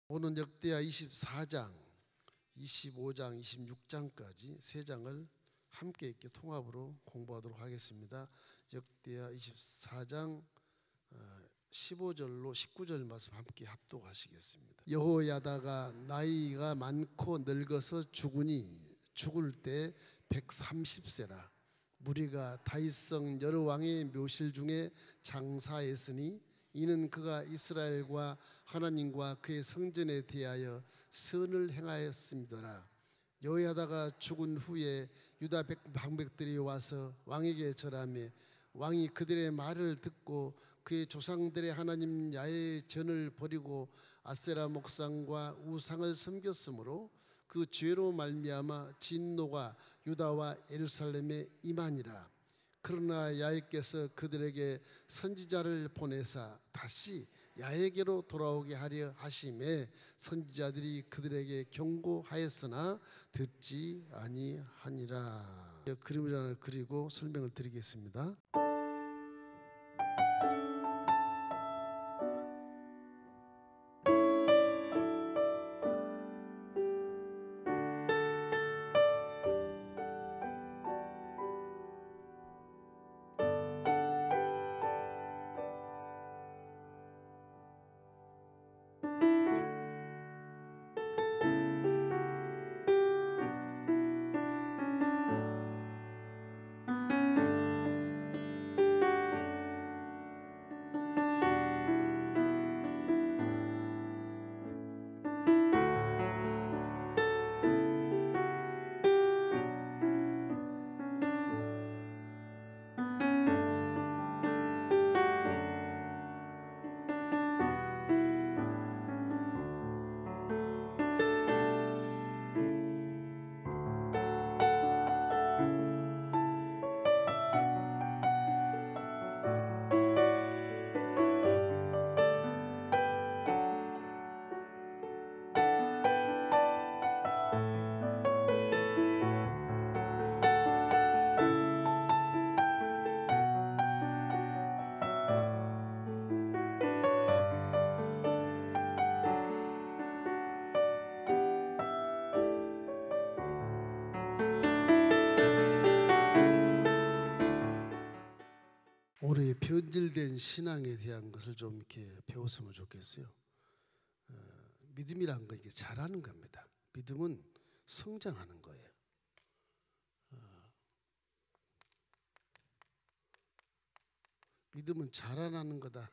오늘 역대하 24장, 25장, 26장까지 세 장을 함께 이렇게 통합으로 공부하도록 하겠습니다. 역대하 24장 15절로 19절 말씀 함께 합독하시겠습니다. 여호야다가 나이가 많고 늙어서 죽을 때 130세라. 무리가 다윗성 여러 왕의 묘실 중에 장사했으니 이는 그가 이스라엘과 하나님과 그의 성전에 대하여 선을 행하였음이더라. 여호야다가 죽은 후에 유다 방백들이 와서 왕에게 절하며 왕이 그들의 말을 듣고 그의 조상들의 하나님 야훼의 전을 버리고 아세라 목상과 우상을 섬겼으므로 그 죄로 말미암아 진노가 유다와 예루살렘에 임하니라. 그러나 야훼께서 그들에게 선지자를 보내사 다시 야훼에게로 돌아오게 하려 하심에 선지자들이 그들에게 경고하였으나 듣지 아니하니라. 그림을 하나 그리고 설명을 드리겠습니다. 올해 변질된 신앙에 대한 것을 좀 이렇게 배웠으면 좋겠어요. 믿음이란 건 이게 잘하는 겁니다. 믿음은 성장하는 거예요. 믿음은 자라나는 거다.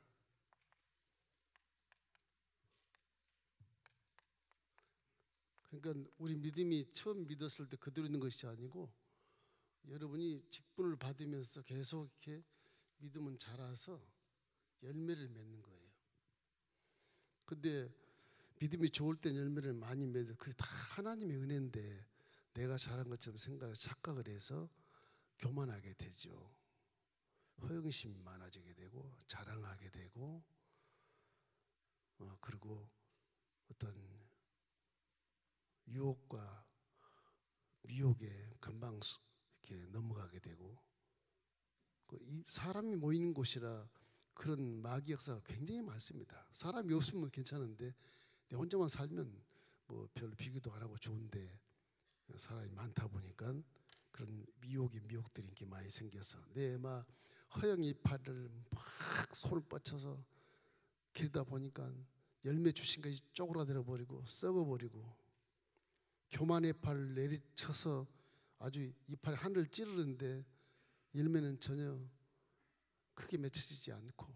그러니까 우리 믿음이 처음 믿었을 때 그대로 있는 것이 아니고 여러분이 직분을 받으면서 계속 이렇게 믿음은 자라서 열매를 맺는 거예요. 근데 믿음이 좋을 땐 열매를 많이 맺어. 그게 다 하나님의 은혜인데 내가 잘한 것처럼 착각을 해서 교만하게 되죠. 허영심이 많아지게 되고 자랑하게 되고 그리고 어떤 유혹과 미혹에 금방 이렇게 넘어가게 되고, 이 사람이 모이는 곳이라 그런 마귀 역사가 굉장히 많습니다. 사람이 없으면 괜찮은데 내 혼자만 살면 뭐 별로 비교도 안 하고 좋은데 사람이 많다 보니까 그런 미혹들이 이렇게 많이 생겨서 내 막 허영 이파리를 막 손을 뻗쳐서 기르다 보니까 열매 주신 것이 쪼그라들어 버리고 썩어 버리고, 교만의 팔을 내리쳐서 아주 이파리 하늘을 찌르는데 열매는 전혀 크게 맺혀지지 않고,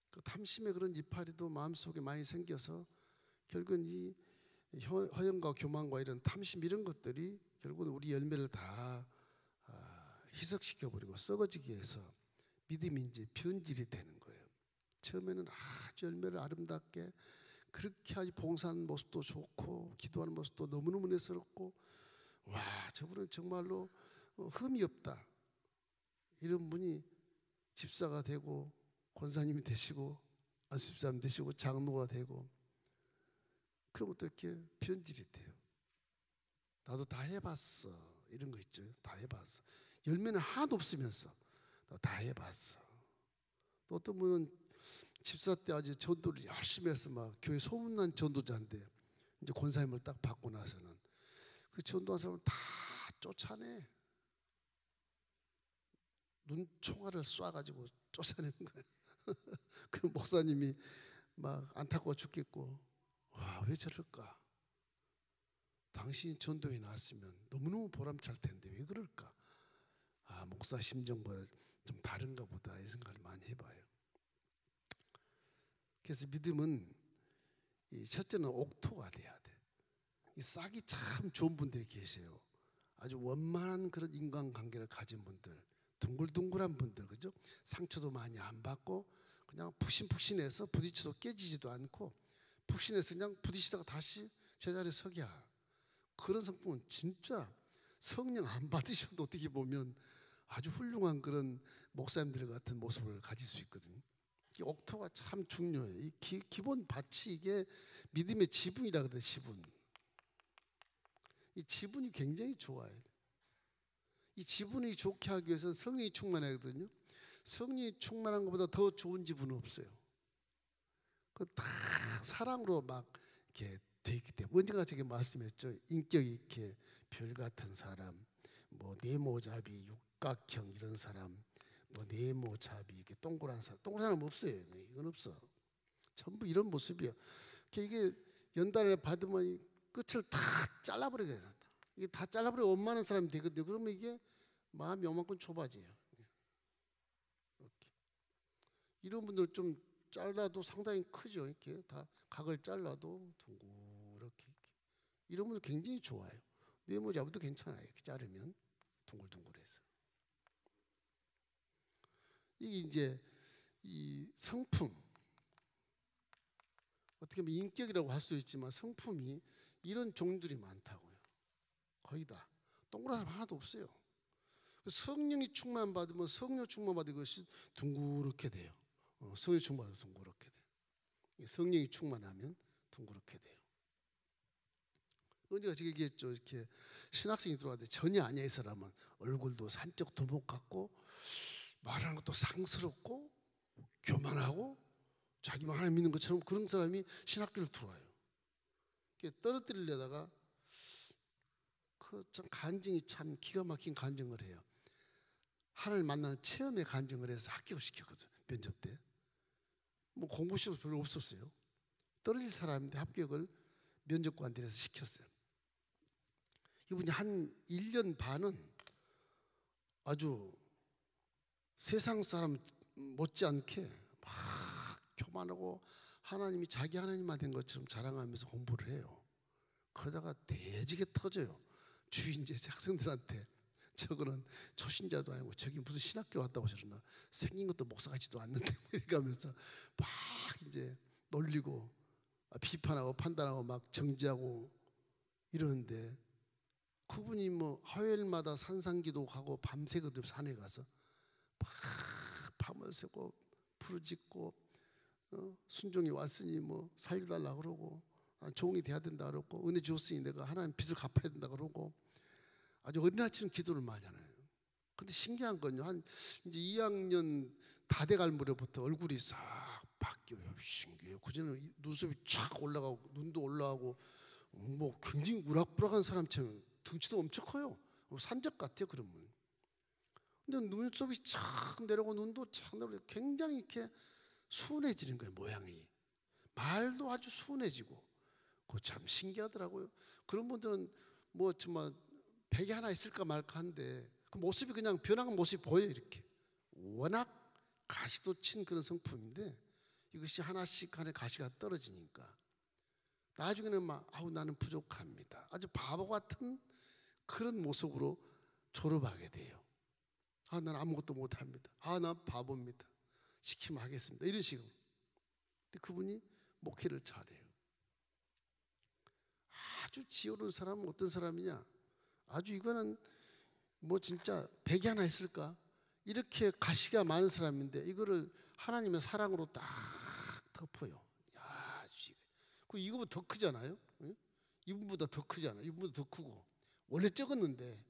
그 탐심의 그런 이파리도 마음속에 많이 생겨서 결국은 이 허영과 교만과 이런 탐심 이런 것들이 결국은 우리 열매를 다 희석시켜 버리고 썩어지게 해서 믿음이 이제 변질이 되는 거예요. 처음에는 아주 열매를 아름답게 그렇게 아주 봉사하는 모습도 좋고 기도하는 모습도 너무너무 은혜스럽고, 와, 저분은 정말로 흠이 없다, 이런 분이 집사가 되고 권사님이 되시고 안수집사님 되시고 장로가 되고, 그럼 어떻게 변질이 돼요. 나도 다 해봤어, 이런 거 있죠. 다 해봤어. 열매는 하나도 없으면서 다 해봤어. 또 어떤 분은 집사 때 아주 전도를 열심히 해서 막 교회 소문난 전도자인데 이제 권사님을 딱 받고 나서는 그 전도한 사람을 다 쫓아내. 눈총알을 쏴가지고 쫓아내는 거예요. 그 목사님이 막 안타까워 죽겠고, 와, 왜 저럴까? 당신이 전도에 나왔으면 너무너무 보람찰 텐데 왜 그럴까? 아, 목사 심정보다 좀 다른가 보다 이 생각을 많이 해봐요. 그래서 믿음은 이 첫째는 옥토가 돼야 돼. 이 싹이 참 좋은 분들이 계세요. 아주 원만한 그런 인간관계를 가진 분들, 둥글둥글한 분들, 그죠? 상처도 많이 안 받고 그냥 푹신푹신해서 부딪혀도 깨지지도 않고 푹신해서 그냥 부딪히다가 다시 제자리에 서게 할 그런 성품은 진짜 성령 안 받으셔도 어떻게 보면 아주 훌륭한 그런 목사님들 같은 모습을 가질 수 있거든요. 이 옥토가 참 중요해요. 이 기본 밭이 이게 믿음의 지분이라 그래요. 지분. 이 지분이 굉장히 좋아요. 이 지분이 좋게 하기 위해서는 성령이 충만해야 하거든요. 성령이 충만한 것보다 더 좋은 지분은 없어요. 그 다 사랑으로 막 이렇게 돼 있기 때문에 언제가 제가 말씀했죠. 인격이 이렇게 별 같은 사람, 뭐 네모잡이, 육각형 이런 사람, 뭐 네모잡이 이렇게 동그란 사람 없어요. 이건 없어. 전부 이런 모습이에요. 이게 연단을 받으면 끝을 다 잘라버리게 돼요. 이게 다 잘라버리고 원만한 사람이 되거든요. 그러면 이게 마음이 요만큼 좁아져요. 이렇게. 이런 분들 좀 잘라도 상당히 크죠. 이렇게 다 각을 잘라도 둥그렇게 이렇게. 이런 분들 굉장히 좋아요. 네모잡이도 괜찮아요. 이렇게 자르면 둥글둥글해서. 이게 이제 이 성품, 어떻게 보면 인격이라고 할 수 있지만 성품이 이런 종들이 많다고요. 거의 다. 동그란 사람 하나도 없어요. 성령이 충만 받으면 성령 충만 받은 것이 둥그렇게 돼요. 성령 충만 받으면 둥그렇게 돼요. 성령이 충만하면 둥그렇게 돼요. 언제가 제가 얘기했죠. 이렇게 신학생이 들어왔는데 전혀 아니야. 이 사람은 얼굴도 산적 도복 같고 말하는 것도 상스럽고 교만하고 자기만 하나님 믿는 것처럼 그런 사람이 신학교를 들어와요. 떨어뜨리려다가 그 참 간증이 참 기가 막힌 간증을 해요. 하나님을 만나는 체험의 간증을 해서 합격을 시켰거든. 면접 때. 뭐 공부 시험 별로 없었어요. 떨어질 사람인데 합격을 면접관들에서 시켰어요. 이분이 한 1년 반은 아주 세상 사람 못지않게 막 교만하고 하나님이 자기 하나님만 된 것처럼 자랑하면서 공부를 해요. 그러다가 대지게 터져요. 주인 이제 학생들한테 저거는 초신자도 아니고 저기 무슨 신학교 왔다고 저러나 생긴 것도 목사 같지도 않는데 이렇게 하면서 막 이제 놀리고 비판하고 판단하고 막 정지하고 이러는데 그분이 뭐 화요일마다 산상기도 가고 밤새거든요. 산에 가서 막 밤을 새고 부르짖고 순종이 왔으니 뭐 살려달라 그러고 종이 돼야 된다 그러고 은혜 주었으니 내가 하나님 빚을 갚아야 된다 그러고 아주 어린아이처럼 기도를 많이 하네요. 근데 신기한 건요. 한 이제 2학년 다 돼갈 무렵부터 얼굴이 싹 바뀌어요. 신기해요. 그전에는 눈썹이 쫙 올라가고 눈도 올라가고 뭐 굉장히 우락부락한 사람처럼 덩치도 엄청 커요. 산적 같아요. 그러면. 근데 눈썹이 쫙 내려오고 눈도 쫙 내려오고 굉장히 이렇게 순해지는 거예요. 모양이. 말도 아주 순해지고. 그거 참 신기하더라고요. 그런 분들은 뭐 정말 백이 하나 있을까 말까 한데 그 모습이 그냥 변한 모습이 보여요. 이렇게. 워낙 가시도 친 그런 성품인데 이것이 하나씩 하나의 가시가 떨어지니까 나중에는 막 아우 나는 부족합니다. 아주 바보 같은 그런 모습으로 졸업하게 돼요. 아, 난 아무것도 못합니다. 아, 난 바보입니다. 시키면 하겠습니다. 이런 식으로. 근데 그분이 목회를 잘해요. 아주 지혜로운 사람은 어떤 사람이냐? 아주 이거는 뭐 진짜 백이 하나 있을까? 이렇게 가시가 많은 사람인데 이거를 하나님의 사랑으로 딱 덮어요. 야, 그 이거보다 더 크잖아요. 이분보다 더 크잖아요. 이분보다 더 크고 원래 적었는데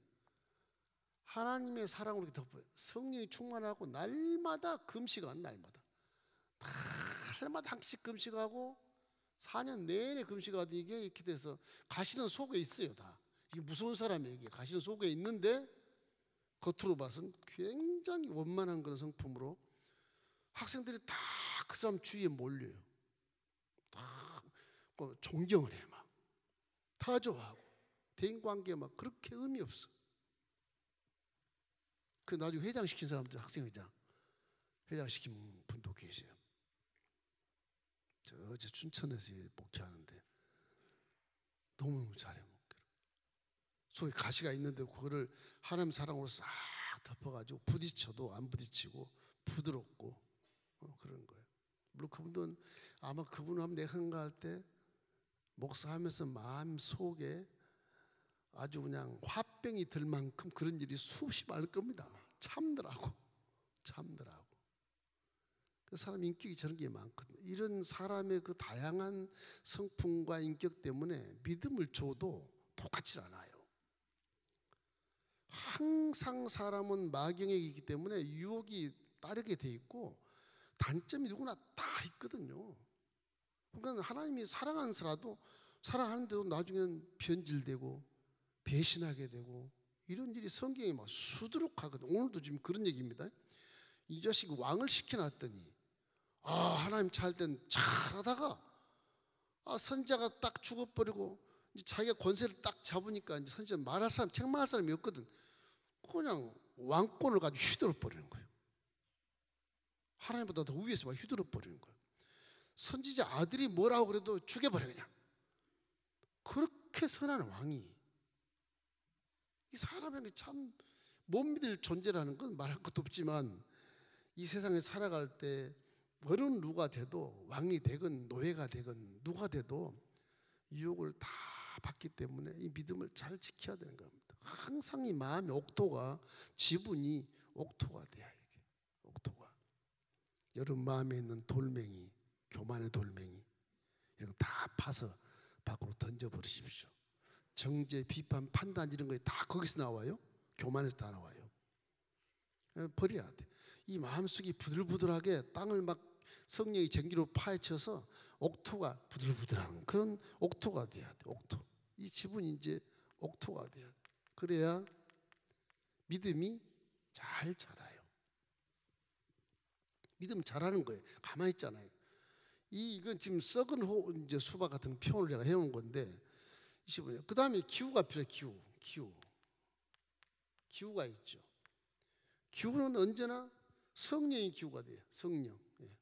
하나님의 사랑으로 이렇게 덮어요. 성령이 충만하고 날마다 금식한 날마다 다 할마다 한 끼씩 금식하고 4년 내내 금식하다 이게 이렇게 돼서 가시는 속에 있어요. 다 이게 무서운 사람이에요. 이게 가시는 속에 있는데 겉으로 봐서는 굉장히 원만한 그런 성품으로 학생들이 다 그 사람 주위에 몰려요. 다 존경을 해. 막 다 좋아하고 대인관계 막 그렇게 의미 없어. 그 나중에 회장시킨 사람들, 학생회장 회장시킨 분도 계세요. 저 어제 춘천에서 목회하는데 너무너무 잘해. 속에 가시가 있는데 그거를 하나님 사랑으로 싹 덮어가지고 부딪혀도 안 부딪히고 부드럽고 그런 거예요. 물론 그분은 아마 그분을 한번 내가 흥가할 때 목사하면서 마음 속에 아주 그냥 화병이 들 만큼 그런 일이 수없이 많을 겁니다. 참더라고. 그 사람 인격이 저런 게 많거든요. 이런 사람의 그 다양한 성품과 인격 때문에 믿음을 줘도 똑같지 않아요. 항상 사람은 마경액이기 때문에 유혹이 따르게 돼 있고 단점이 누구나 다 있거든요. 그러니까 하나님이 사랑하는 사랑하는데도 나중에는 변질되고 배신하게 되고 이런 일이 성경에 막 수두룩하거든. 오늘도 지금 그런 얘기입니다. 이 자식 왕을 시켜놨더니 하나님 잘 땐 잘하다가 선지자가 딱 죽어버리고 이제 자기가 권세를 딱 잡으니까 이제 선지자 말할 사람, 책망할 사람이 없거든. 그냥 왕권을 가지고 휘둘러 버리는 거예요. 하나님보다 더 위에서 막 휘둘러 버리는 거예요. 선지자 아들이 뭐라고 그래도 죽여버려 그냥. 그렇게 선한 왕이 이 사람에게 참 못 믿을 존재라는 건 말할 것도 없지만 이 세상에 살아갈 때 어느 누가 돼도 왕이 되건 노예가 되건 누가 돼도 유혹을 다 받기 때문에 이 믿음을 잘 지켜야 되는 겁니다. 항상 이 마음의 옥토가 지분이 옥토가 돼야 해. 옥토가 여러분 마음에 있는 돌멩이, 교만의 돌멩이 이런 거 다 파서 밖으로 던져버리십시오. 정죄, 비판, 판단 이런 거 다 거기서 나와요. 교만에서 다 나와요. 버려야 돼. 이 마음속이 부들부들하게 땅을 막 성령이 전기로 파헤쳐서 옥토가 부들부들한 그런 옥토가 돼야 돼. 옥토. 이 지분이 이제 옥토가 돼야 돼. 그래야 믿음이 잘 자라요. 믿음 잘하는 거예요. 가만히 있잖아요. 이건 지금 썩은 이제 수박 같은 표현을 내가 해놓은 건데, 25년. 그 다음에 기후가 필요해요. 기후가 있죠. 기후는 언제나 성령의 기후가 돼요.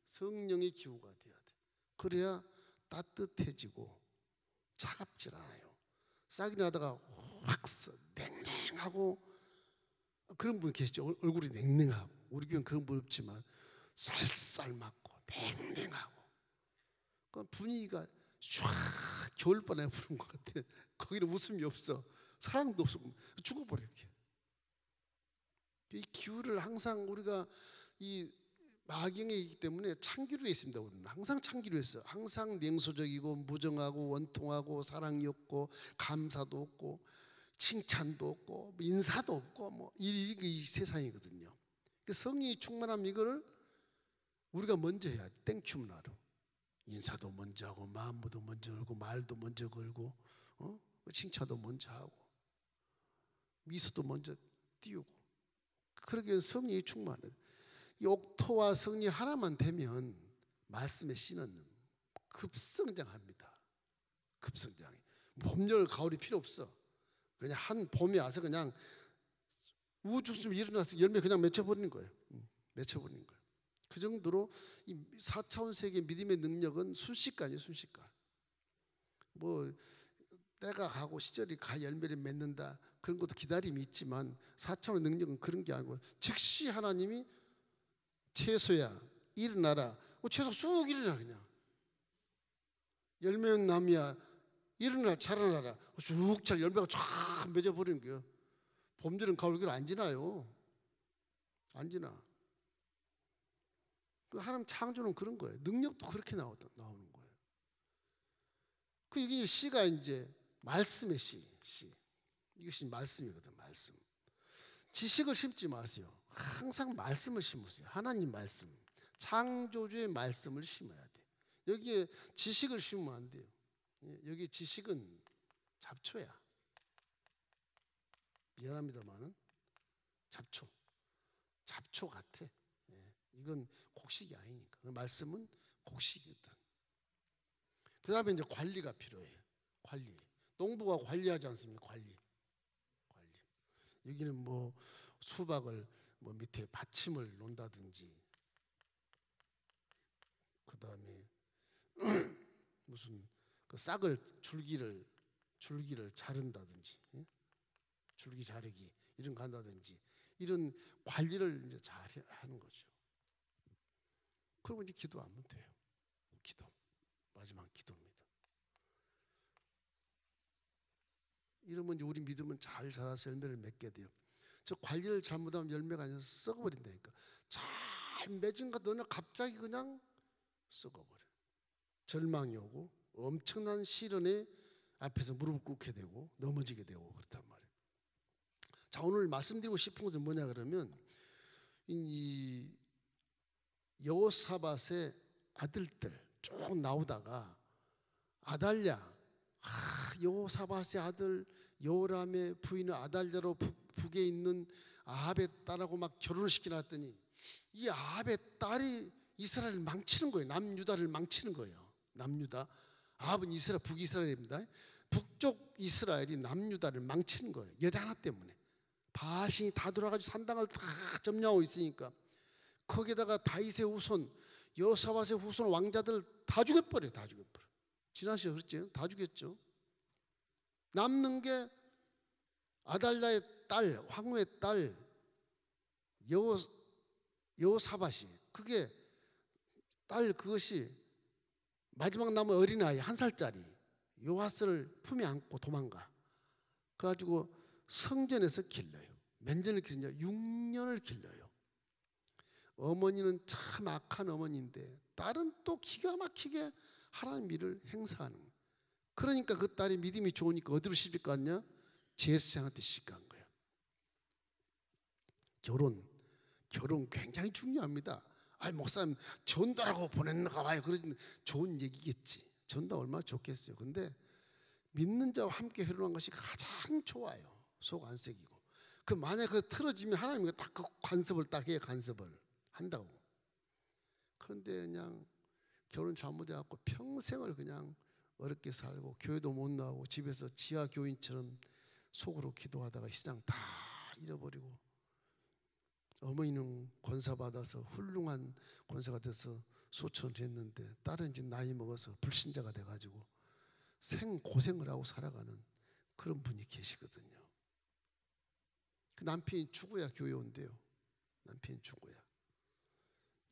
성령의 기후가 돼야 돼. 그래야 따뜻해지고 차갑질 않아요. 싹이 나다가 확 냉랭하고 그런 분 계시죠. 얼굴이 냉랭하고 우리 교회는 그런 분 없지만 쌀쌀 맞고 냉랭하고 그 분위기가 쫙 겨울바람에 부는 것 같아. 거기는 웃음이 없어. 사랑도 없어. 죽어버려. 이 기후를 항상 우리가 이 마경에 있기 때문에 창기류에 있습니다. 우리는 항상 창기류에 있어요. 항상 냉소적이고 무정하고 원통하고 사랑이 없고 감사도 없고 칭찬도 없고 인사도 없고 뭐 이 세상이거든요. 성령이 충만함 이거를 우리가 먼저 해야 돼. 땡큐 문화로 인사도 먼저 하고 마음도 먼저 걸고 말도 먼저 걸고 칭찬도 먼저 하고 미소도 먼저 띄우고 그러기에 성령이 충만해. 이 옥토와 성령 하나만 되면 말씀의 씨는 급성장합니다. 급성장해. 봄, 여름, 가을이 필요 없어. 그냥 한 봄이 와서 그냥 우주쯤 일어나서 열매 그냥 맺혀버리는 거예요. 맺혀버리는 거예요. 그 정도로 이 4차원 세계 믿음의 능력은 순식간이에요. 순식간. 뭐 때가 가고 시절이 가 열매를 맺는다 그런 것도 기다림이 있지만 4차원 능력은 그런 게 아니고 즉시 하나님이 채소야 일어나라. 채소 쑥 일어나 그냥. 열매는 나무야 일어나 자라나라. 쭉 잘 열매가 쫙 맺어버리는 거예요. 봄, 여름, 가을, 겨울 안 지나요. 안 지나. 그 하나님 창조는 그런 거예요. 능력도 그렇게 나오는 거예요. 그 이게 씨가 이제 말씀의 씨. 이것이 말씀이거든. 말씀. 지식을 심지 마세요. 항상 말씀을 심으세요. 하나님 말씀. 창조주의 말씀을 심어야 돼. 여기에 지식을 심으면 안 돼요. 여기 지식은 잡초야. 미안합니다만은 잡초 같아. 이건 곡식이 아니니까. 그 말씀은 곡식이거든. 그 다음에 이제 관리가 필요해. 관리. 농부가 관리하지 않습니까? 관리. 여기는 뭐 수박을 뭐 밑에 받침을 놓는다든지, 그 다음에 무슨 그 싹을 줄기를 자른다든지, 줄기 자르기 이런 거 한다든지, 이런 관리를 이제 잘 하는 거죠. 그러면 이제 기도하면 돼요. 기도. 마지막 기도입니다. 이러면 이제 우리 믿음은 잘 자라서 열매를 맺게 돼요. 저 관리를 잘못하면 열매가 아니라 썩어버린다니까. 잘 맺은 것 어느 갑자기 그냥 썩어버려. 절망이 오고 엄청난 시련에 앞에서 무릎을 꿇게 되고 넘어지게 되고 그렇단 말이에요. 자, 오늘 말씀드리고 싶은 것은 뭐냐 그러면, 이 여호사밧의 아들들 쭉 나오다가 아달랴, 여호사밧의 아들 여호람의 부인은 아달랴로 북에 있는 아합의 딸하고 막 결혼을 시켜놨더니 이 아합의 딸이 이스라엘을 망치는 거예요. 남유다를 망치는 거예요. 남유다. 아합은 이스라엘, 북이스라엘입니다. 북쪽 이스라엘이 남유다를 망치는 거예요. 여자 하나 때문에. 바신이 다 돌아가지고 산당을 다 점령하고 있으니까 거기에다가 다윗의 후손, 여호사밧의 후손 왕자들 다 죽여버려요. 다 죽여버려. 지나시죠, 그렇죠? 다 죽였죠. 남는 게 아달랴의 딸, 황후의 딸 여호사밧이, 그게 딸, 그것이 마지막 남은 어린아이 1살짜리 요아스를 품에 안고 도망가. 그래가지고 성전에서 길러요. 몇 년을 길러냐? 6년을 길러요. 어머니는 참 악한 어머니인데 딸은 또 기가 막히게 하나님 일을 행사하는 거예요. 그러니까 그 딸이 믿음이 좋으니까 어디로 시집 갔냐? 제사장한테 시집 간 거예요. 결혼 굉장히 중요합니다. 아이, 목사님 전도라고 보냈는가 봐요. 그런 좋은 얘기겠지. 전도 얼마나 좋겠어요. 근데 믿는 자와 함께 결혼한 것이 가장 좋아요. 속 안 새기고. 그 만약 그 틀어지면 하나님이 딱 그 간섭을 딱 해요. 간섭을 한다고. 그런데 그냥 결혼 잘못해갖고 평생을 그냥 어렵게 살고 교회도 못 나오고 집에서 지하 교인처럼 속으로 기도하다가 시장 다 잃어버리고, 어머니는 권사 받아서 훌륭한 권사가 돼서 소천을 했는데 딸은 이제 나이 먹어서 불신자가 돼가지고 생고생을 하고 살아가는 그런 분이 계시거든요. 그 남편이 죽어야 교회 온대요. 남편이 죽어야.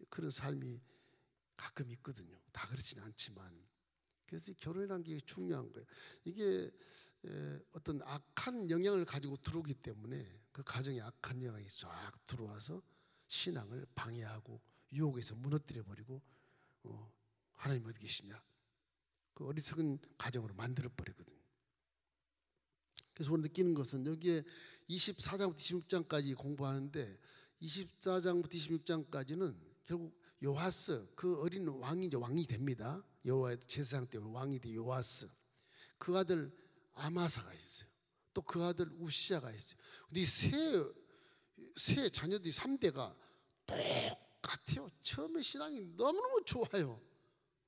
그런 삶이 가끔 있거든요. 다 그렇지는 않지만. 그래서 결혼이라는 게 중요한 거예요. 이게 어떤 악한 영향을 가지고 들어오기 때문에 그 가정에 악한 영향이 쫙 들어와서 신앙을 방해하고 유혹에서 무너뜨려버리고, 하나님 어디 계시냐? 그 어리석은 가정으로 만들어버리거든요. 그래서 우리가 느끼는 것은 여기에 24장부터 26장까지 공부하는데 24장부터 26장까지는 결국 요아스, 그 어린 왕이 이제 왕이 됩니다. 여호와의 제사장 때문에 왕이 돼. 요아스, 그 아들 아마사가 있어요. 또 그 아들 우시아가 있어요. 근데 이 세 자녀들이 3대가 똑같아요. 처음에 신앙이 너무너무 좋아요.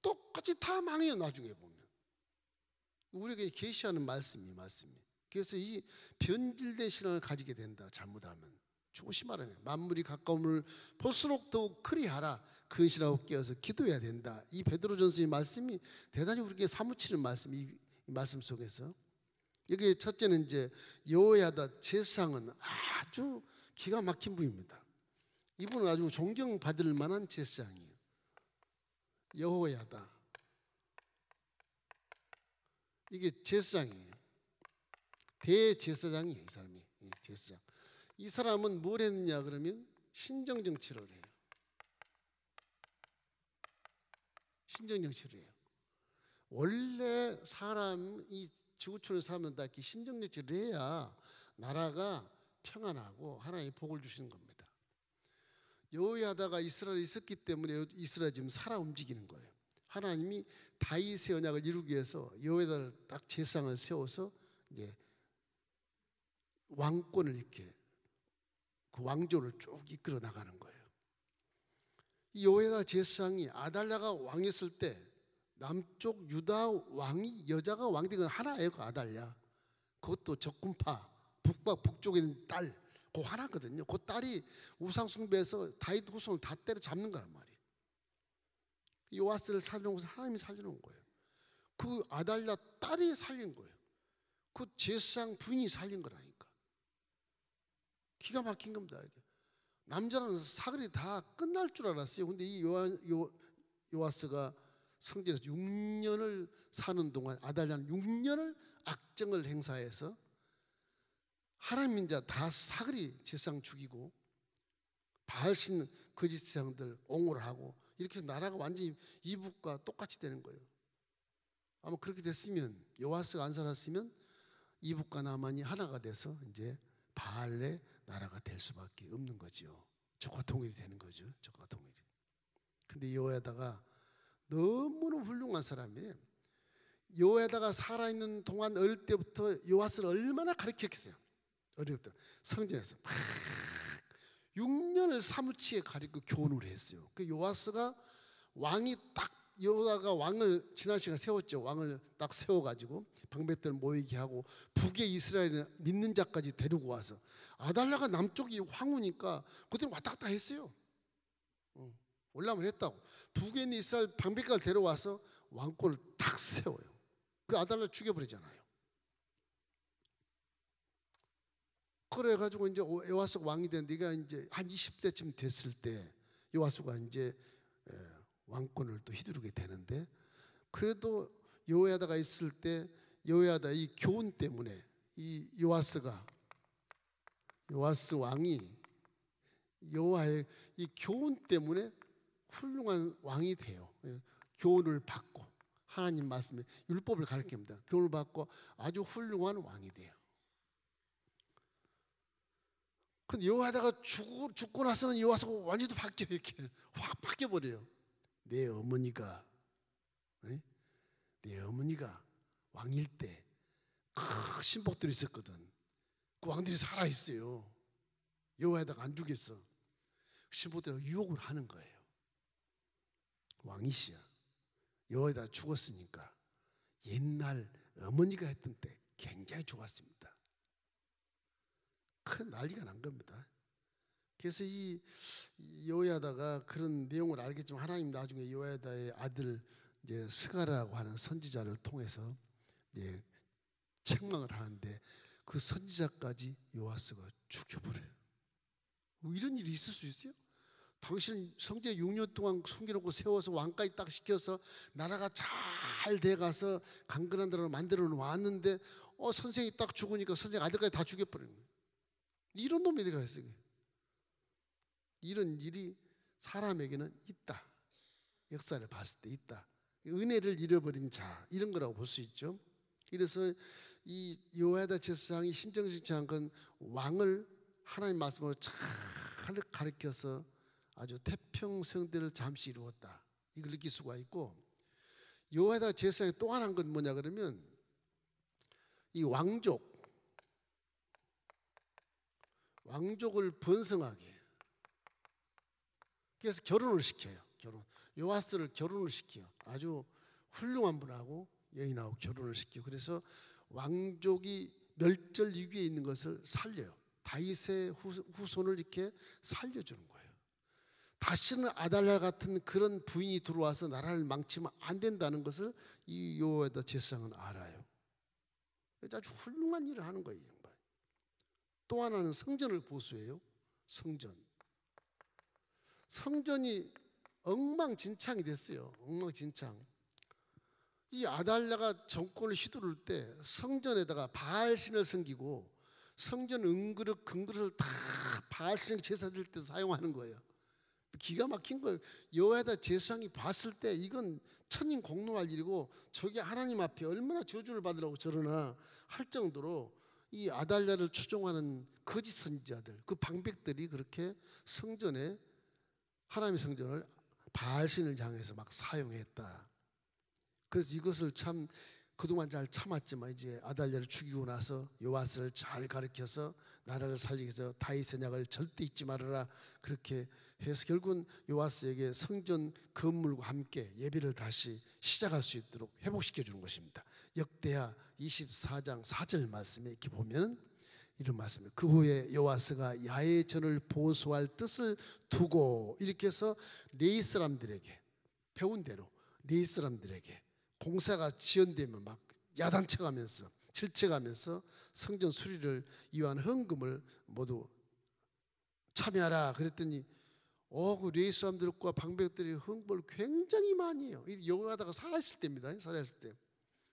똑같이 다 망해요. 나중에 보면 우리에게 계시하는 말씀이. 그래서 이 변질된 신앙을 가지게 된다. 잘못하면 조심하라는 거예요. 만물이 가까움을 볼수록 더욱 그리하라. 근신하고 깨어서 기도해야 된다. 이 베드로전서의 말씀이 대단히 우리에게 사무치는 말씀. 이 말씀 속에서 여기 첫째는 이제 여호야다 제사장은 아주 기가 막힌 분입니다. 이분은 아주 존경받을 만한 제사장이에요. 여호야다, 이게 제사장이에요. 대제사장이에요. 이 사람이 제사장. 이 사람은 뭘 했느냐 그러면 신정정치를 해요. 신정정치를 해요. 원래 사람이 지구촌에 살면 다 이렇게 신정정치를 해야 나라가 평안하고 하나님이 복을 주시는 겁니다. 여호야다가 이스라엘에 있었기 때문에 이스라엘이 지금 살아 움직이는 거예요. 하나님이 다윗의 언약을 이루기 위해서 여호야다를 딱 제사장을 세워서 이제 왕권을 이렇게 그 왕조를 쭉 이끌어 나가는 거예요. 이 여호야다 제사장이 아달랴가 왕이었을 때 남쪽 유다 왕이 여자가 왕이 된 건 하나예요. 그 아달랴. 그것도 적군파 북쪽에 있는 딸, 그 하나거든요. 그 딸이 우상 숭배해서 다윗 후손을 다 때려 잡는 거란 말이에요. 요아스를 살려놓은 것을 하나님이 살려놓은 거예요. 그 아달랴 딸이 살린 거예요. 그 제사장 부인이 살린 거라니까. 기가 막힌 겁니다. 남자는 사글이 다 끝날 줄 알았어요. 근데 이 요아스가 성전에서 6년을 사는 동안 아달랴는 6년을 악정을 행사해서 하나님 인자 다 사글이 제사장 죽이고 바알신 거짓 제사장들 옹호를 하고 이렇게 나라가 완전히 이북과 똑같이 되는 거예요. 아마 그렇게 됐으면 요아스가 안 살았으면 이북과 남한이 하나가 돼서 이제 바알의 나라가 될 수밖에 없는 거죠. 조카 통일이 되는 거죠. 조카 통일이. 근데 여호야다가 너무나 훌륭한 사람이에요. 여호야다가 살아있는 동안 어릴 때부터 요아스를 얼마나 가르쳤겠어요. 어릴 때 성전에서 막 6년을 사무치게 가르치고 교훈을 했어요. 그 요아스가 왕이 딱 여호야다가 왕을 지난 시간에 세웠죠. 왕을 딱 세워가지고 방백들 모이게 하고 북에 이스라엘 믿는 자까지 데리고 와서 아달랴가 남쪽이 황후니까 그때는 왔다 갔다 했어요. 올라면 했다고. 북에 있는 이스라엘 방백가를 데려와서 왕권을 딱 세워요. 그 아달랴 죽여버리잖아요. 그래가지고 이제 요아스가 왕이 됐는데 이게 이제 한 20세쯤 됐을 때 요아스가 이제 왕권을 또 휘두르게 되는데 그래도 여호야다가 있을 때 여호야다 이 교훈 때문에 이 요아스 왕이 여호와의 이 교훈 때문에 훌륭한 왕이 돼요. 교훈을 받고 하나님 말씀에 율법을 가르칩니다. 교훈을 받고 아주 훌륭한 왕이 돼요. 근데 여호야다가 죽고 나서는 여호와스가 완전히 바뀌어 이렇게 확 바뀌어 버려요. 내 어머니가 왕일 때 큰 신복들이 있었거든. 그 왕들이 살아 있어요. 여호야다가 안 죽였어. 신복들이 유혹을 하는 거예요. 왕이시여, 여호야다가 죽었으니까 옛날 어머니가 했던 때 굉장히 좋았습니다. 큰 난리가 난 겁니다. 그래서 이 여호야다가 그런 내용을 알겠지만 하나님 나중에 여호야다의 아들 이제 스가랴라고 하는 선지자를 통해서 이제 책망을 하는데 그 선지자까지 요아스가 죽여버려요. 뭐 이런 일이 있을 수 있어요? 당신 성전에 6년 동안 숨겨놓고 세워서 왕까지 딱 시켜서 나라가 잘 돼가서 강건한 나라를 만들어 놓았는데 선생이 딱 죽으니까 선생 아들까지 다 죽여버리는 거예요. 이런 놈이 어디가 있어요? 이런 일이 사람에게는 있다. 역사를 봤을 때 있다. 은혜를 잃어버린 자 이런 거라고 볼 수 있죠. 그래서 이 여호야다 제사장이 신정신창한 건 왕을 하나님 말씀으로 잘 가르쳐서 아주 태평성대를 잠시 이루었다. 이걸 느낄 수가 있고 여호야다 제사장이 또 하나 한 건 뭐냐 그러면 이 왕족을 번성하게 그래서 결혼을 시켜요. 요아스를 결혼을 시켜요. 아주 훌륭한 분하고 여인하고 결혼을 시키고 그래서 왕족이 멸절 위기에 있는 것을 살려요. 다윗의 후손을 이렇게 살려주는 거예요. 다시는 아달랴 같은 그런 부인이 들어와서 나라를 망치면 안 된다는 것을 이 여호야다 제사장은 알아요. 아주 훌륭한 일을 하는 거예요. 또 하나는 성전을 보수해요. 성전이 엉망진창이 됐어요. 엉망진창. 이 아달랴가 정권을 휘두를 때 성전에다가 바알신을 섬기고 성전 은그릇 금그릇을 다 바알신 제사 드릴 때 사용하는 거예요. 기가 막힌 거예요. 여호야다 제사장이 봤을 때 이건 천인 공노할 일이고 저게 하나님 앞에 얼마나 저주를 받으라고 저러나 할 정도로 이 아달랴를 추종하는 거짓 선지자들 그 방백들이 그렇게 성전에 하나님의 성전을 바알신을 향해서 막 사용했다. 그래서 이것을 참 그동안 잘 참았지만 이제 아달랴를 죽이고 나서 요아스를 잘 가르쳐서 나라를 살리기 위해서 다윗의 약을 절대 잊지 말아라 그렇게 해서 결국은 요아스에게 성전 건물과 함께 예배를 다시 시작할 수 있도록 회복시켜 주는 것입니다. 역대하 24장 4절 말씀에 이렇게 보면 이런 말씀입니다. 그 후에 요아스가 야훼 전을 보수할 뜻을 두고 이렇게 해서 레위 사람들에게 배운 대로 레위 사람들에게 공사가 지연되면 막 야단쳐가면서 질쳐가면서 성전 수리를 위한 헌금을 모두 참여하라 그랬더니 그 레위 사람들과 방백들이 헌금을 굉장히 많이 해요. 여호와다가 살아있을 때입니다. 살아있을 때.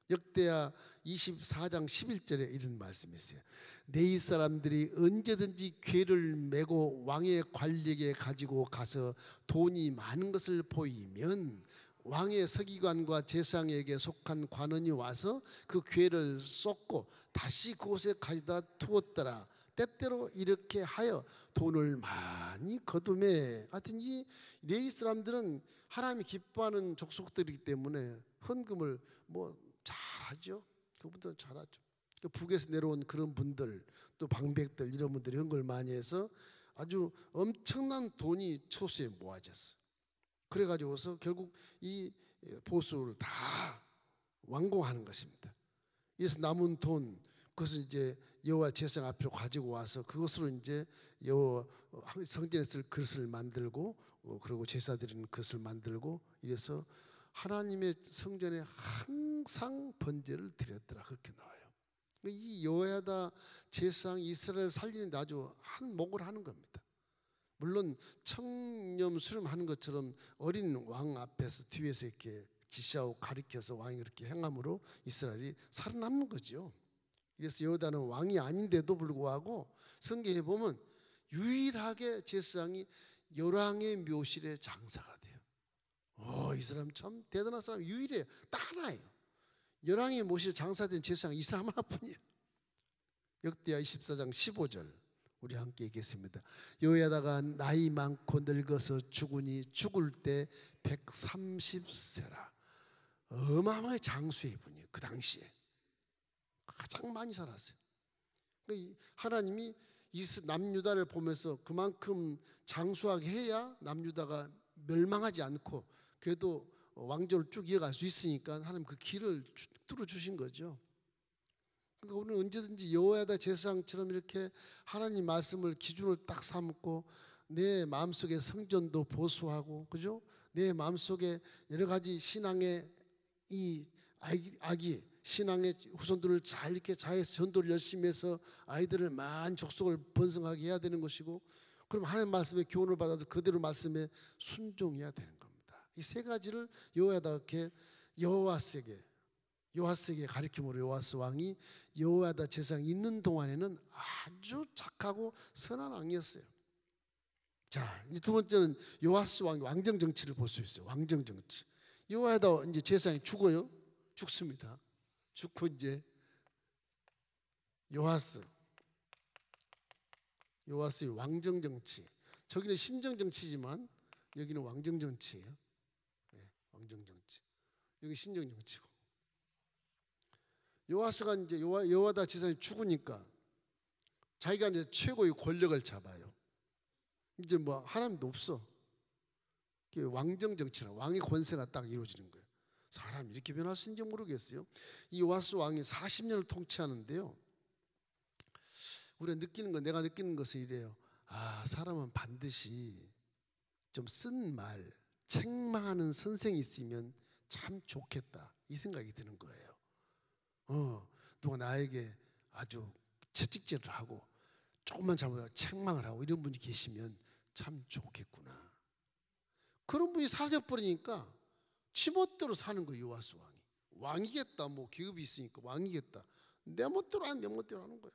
역대하 24장 11절에 이런 말씀이 있어요. 레위 사람들이 언제든지 궤를 메고 왕의 관리에게 가지고 가서 돈이 많은 것을 보이면 왕의 서기관과 제사장에게 속한 관원이 와서 그 궤를 쏟고 다시 그곳에 가져다 두었더라. 때때로 이렇게 하여 돈을 많이 거두매. 하여튼 이 레위 사람들은 하나님이 기뻐하는 족속들이기 때문에 헌금을 뭐 잘하죠. 그분들은 잘하죠. 북에서 내려온 그런 분들 또 방백들 이런 분들이 헌금을 많이 해서 아주 엄청난 돈이 초수에 모아졌어요. 그래가지고서 결국 이 보수를 다 완공하는 것입니다. 그래서 남은 돈 그것을 이제 여호와 제사장 앞으로 가지고 와서 그것으로 이제 여호와 성전에 쓸 그릇을 만들고 그리고 제사 드리는 그릇을 만들고 이래서 하나님의 성전에 항상 번제를 드렸더라 그렇게 나와요. 이 여호야다 제사장 이스라엘 살리는데 아주 한몫을 하는 겁니다. 물론 청렴 수렴하는 것처럼 어린 왕 앞에서 뒤에서 이렇게 지시하고 가리켜서 왕이 그렇게 행함으로 이스라엘이 살아남는 거죠. 그래서 여호야다는 왕이 아닌데도 불구하고 성경에 보면 유일하게 제사장이 열왕의 묘실에 장사가 돼요. 이 사람 참 대단한 사람 유일해요. 딱 하나예요. 열왕의 묘실에 장사된 제사장이 이 사람 하나뿐이에요. 역대하 24장 15절 우리 함께 읽겠습니다. 여호야다가 나이 많고 늙어서 죽으니 죽을 때 130세라. 어마어마하게 장수의 분이에요. 그 당시에 가장 많이 살았어요. 하나님이 남유다를 보면서 그만큼 장수하게 해야 남유다가 멸망하지 않고 그래도 왕조를 쭉 이어갈 수 있으니까 하나님 그 길을 뚫어주신 거죠. 그러니까 우리는 언제든지 여호야다 제사장처럼 이렇게 하나님 말씀을 기준을 딱 삼고 내 마음속에 성전도 보수하고 그죠? 내 마음속에 여러 가지 신앙의 이 아기 신앙의 후손들을 잘 이렇게 자해서 전도를 열심히 해서 아이들을 많은 족속을 번성하게 해야 되는 것이고 그럼 하나님 말씀에 교훈을 받아도 그대로 말씀에 순종해야 되는 겁니다. 이 세 가지를 여호야다께 요아스에게 가르침으로 요아스 왕이 여호야다 제사장 있는 동안에는 아주 착하고 선한 왕이었어요. 자, 이제 두 번째는 요아스 왕의 왕정 정치를 볼 수 있어요. 왕정 정치. 여호야다 이제 제사장이 죽어요. 죽습니다. 죽고 이제 요아스의 왕정 정치. 저기는 신정 정치지만 여기는 왕정 정치예요. 네, 왕정 정치. 여기 신정 정치고. 요아스가 이제 여호야다 제사장이 죽으니까 자기가 이제 최고의 권력을 잡아요. 이제 뭐 하나님도 없어. 왕정 정치라 왕의 권세가 딱 이루어지는 거예요. 사람이 이렇게 변할 수 있는지 모르겠어요. 이 요아스 왕이 40년을 통치하는데요. 내가 느끼는 것은 이래요. 사람은 반드시 좀 쓴 말, 책망하는 선생이 있으면 참 좋겠다 이 생각이 드는 거예요. 누가 나에게 아주 채찍질을 하고 조금만 잘못하면 책망을 하고 이런 분이 계시면 참 좋겠구나. 그런 분이 사라져버리니까 지멋대로 사는 거예요. 요아스 왕이 왕이겠다 뭐 계급이 있으니까 왕이겠다 내 멋대로 하는 거예요.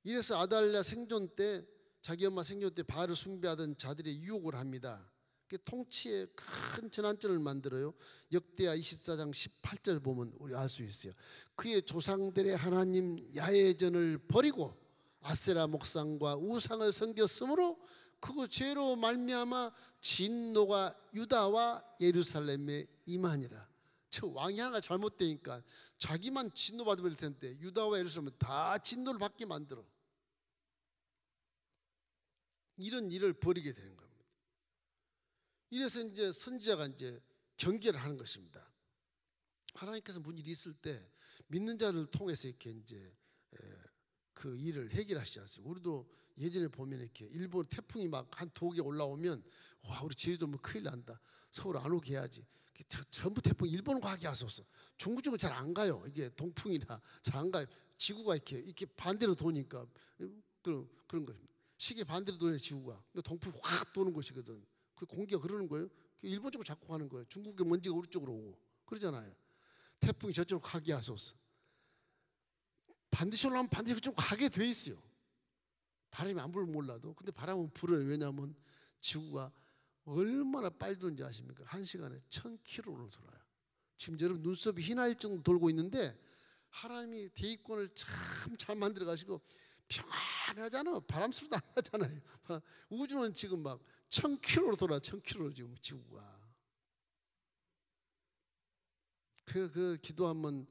이래서 아달랴 생존 때 자기 엄마 생존 때 바알을 숭배하던 자들의 유혹을 합니다. 통치에 큰 전환점을 만들어요. 역대하 24장 18절 보면 우리 알 수 있어요. 그의 조상들의 하나님 야훼전을 버리고 아세라 목상과 우상을 섬겼으므로 그거 죄로 말미암아 진노가 유다와 예루살렘에 임하니라. 저 왕이 하나가 잘못되니까 자기만 진노받으면 될 텐데 유다와 예루살렘은 다 진노를 받게 만들어. 이런 일을 벌이게 되는 겁니다. 이래서 이제 선지자가 이제 경계를 하는 것입니다. 하나님께서 무슨 일이 있을 때 믿는 자를 통해서 이렇게 이제 그 일을 해결하시지 않습니까? 우리도 예전에 보면 이렇게 일본 태풍이 막 한 두 개 올라오면 와, 우리 제주도 뭐 큰일 난다. 서울 안 오게 해야지. 전부 태풍 일본 가게 하소서. 중국 쪽은 잘 안 가요. 이게 동풍이라 잘 안 가요. 지구가 이렇게 반대로 도니까 그런 거입니다. 시계 반대로 도는 지구가. 동풍이 확 도는 것이거든. 그 공기가 그러는 거예요. 일본 쪽으로 자꾸 가는 거예요. 중국의 먼지가 우리 쪽으로 오고 그러잖아요. 태풍이 저쪽으로 가게 하소서. 반드시 올라오면 반드시 그쪽 가게 돼 있어요. 바람이 안 불면 몰라도. 근데 바람은 불어요. 왜냐하면 지구가 얼마나 빨리 도는지 아십니까? 1시간에 1000km로 돌아요. 지금 여러분 눈썹이 휘날 정도 돌고 있는데 하나님이 대기권을 참 잘 만들어 가시고 평안하잖아. 바람 소리도 안 나잖아요. 우주는 지금 막 1000km로 돌아. 1000km로 지금 지구가. 그 기도하면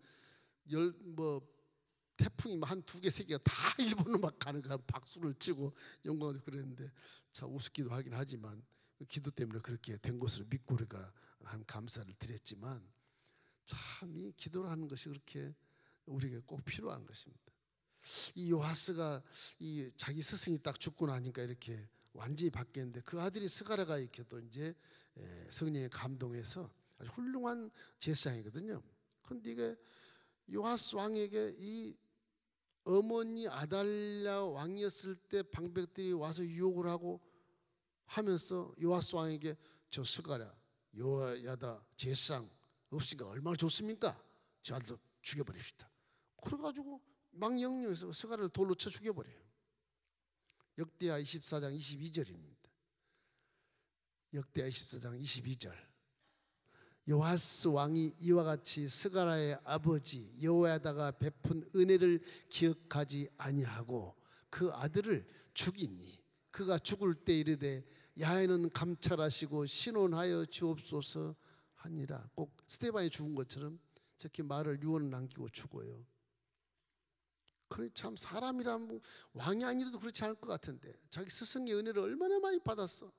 태풍이 한 두 개, 세 개가 다 일본으로 막 가는 거야. 박수를 치고 영광을 그랬는데 참 우습기도 하긴 하지만 그 기도 때문에 그렇게 된 것을 믿고 우리가 한 감사를 드렸지만 참 이 기도를 하는 것이 그렇게 우리에게 꼭 필요한 것입니다. 이 요하스가 이 자기 스승이 딱 죽고 나니까 이렇게 완전히 바뀌었는데 그 아들이 스가랴가 이렇게 또 이제 성령에 감동해서 아주 훌륭한 제사장이거든요. 그런데 이게 요하스 왕에게 이 어머니 아달랴 왕이었을 때 방백들이 와서 유혹을 하고 하면서 요하스 왕에게 저 스가랴 요야다 제사장 없으니까 얼마나 좋습니까? 저 아들 죽여버립시다. 그래가지고 망령령에서 스가랴를 돌로 쳐 죽여버려요. 역대하 24장 22절입니다. 역대하 24장 22절. 요하스 왕이 이와 같이 스가랴의 아버지 여호야다가 베푼 은혜를 기억하지 아니하고 그 아들을 죽이니 그가 죽을 때 이르되 야훼는 감찰하시고 신원하여 주옵소서 하니라. 꼭 스데반이 죽은 것처럼 저렇게 말을 유언을 남기고 죽어요. 그래 참 사람이라면 왕이 아니라도 그렇지 않을 것 같은데 자기 스승의 은혜를 얼마나 많이 받았어.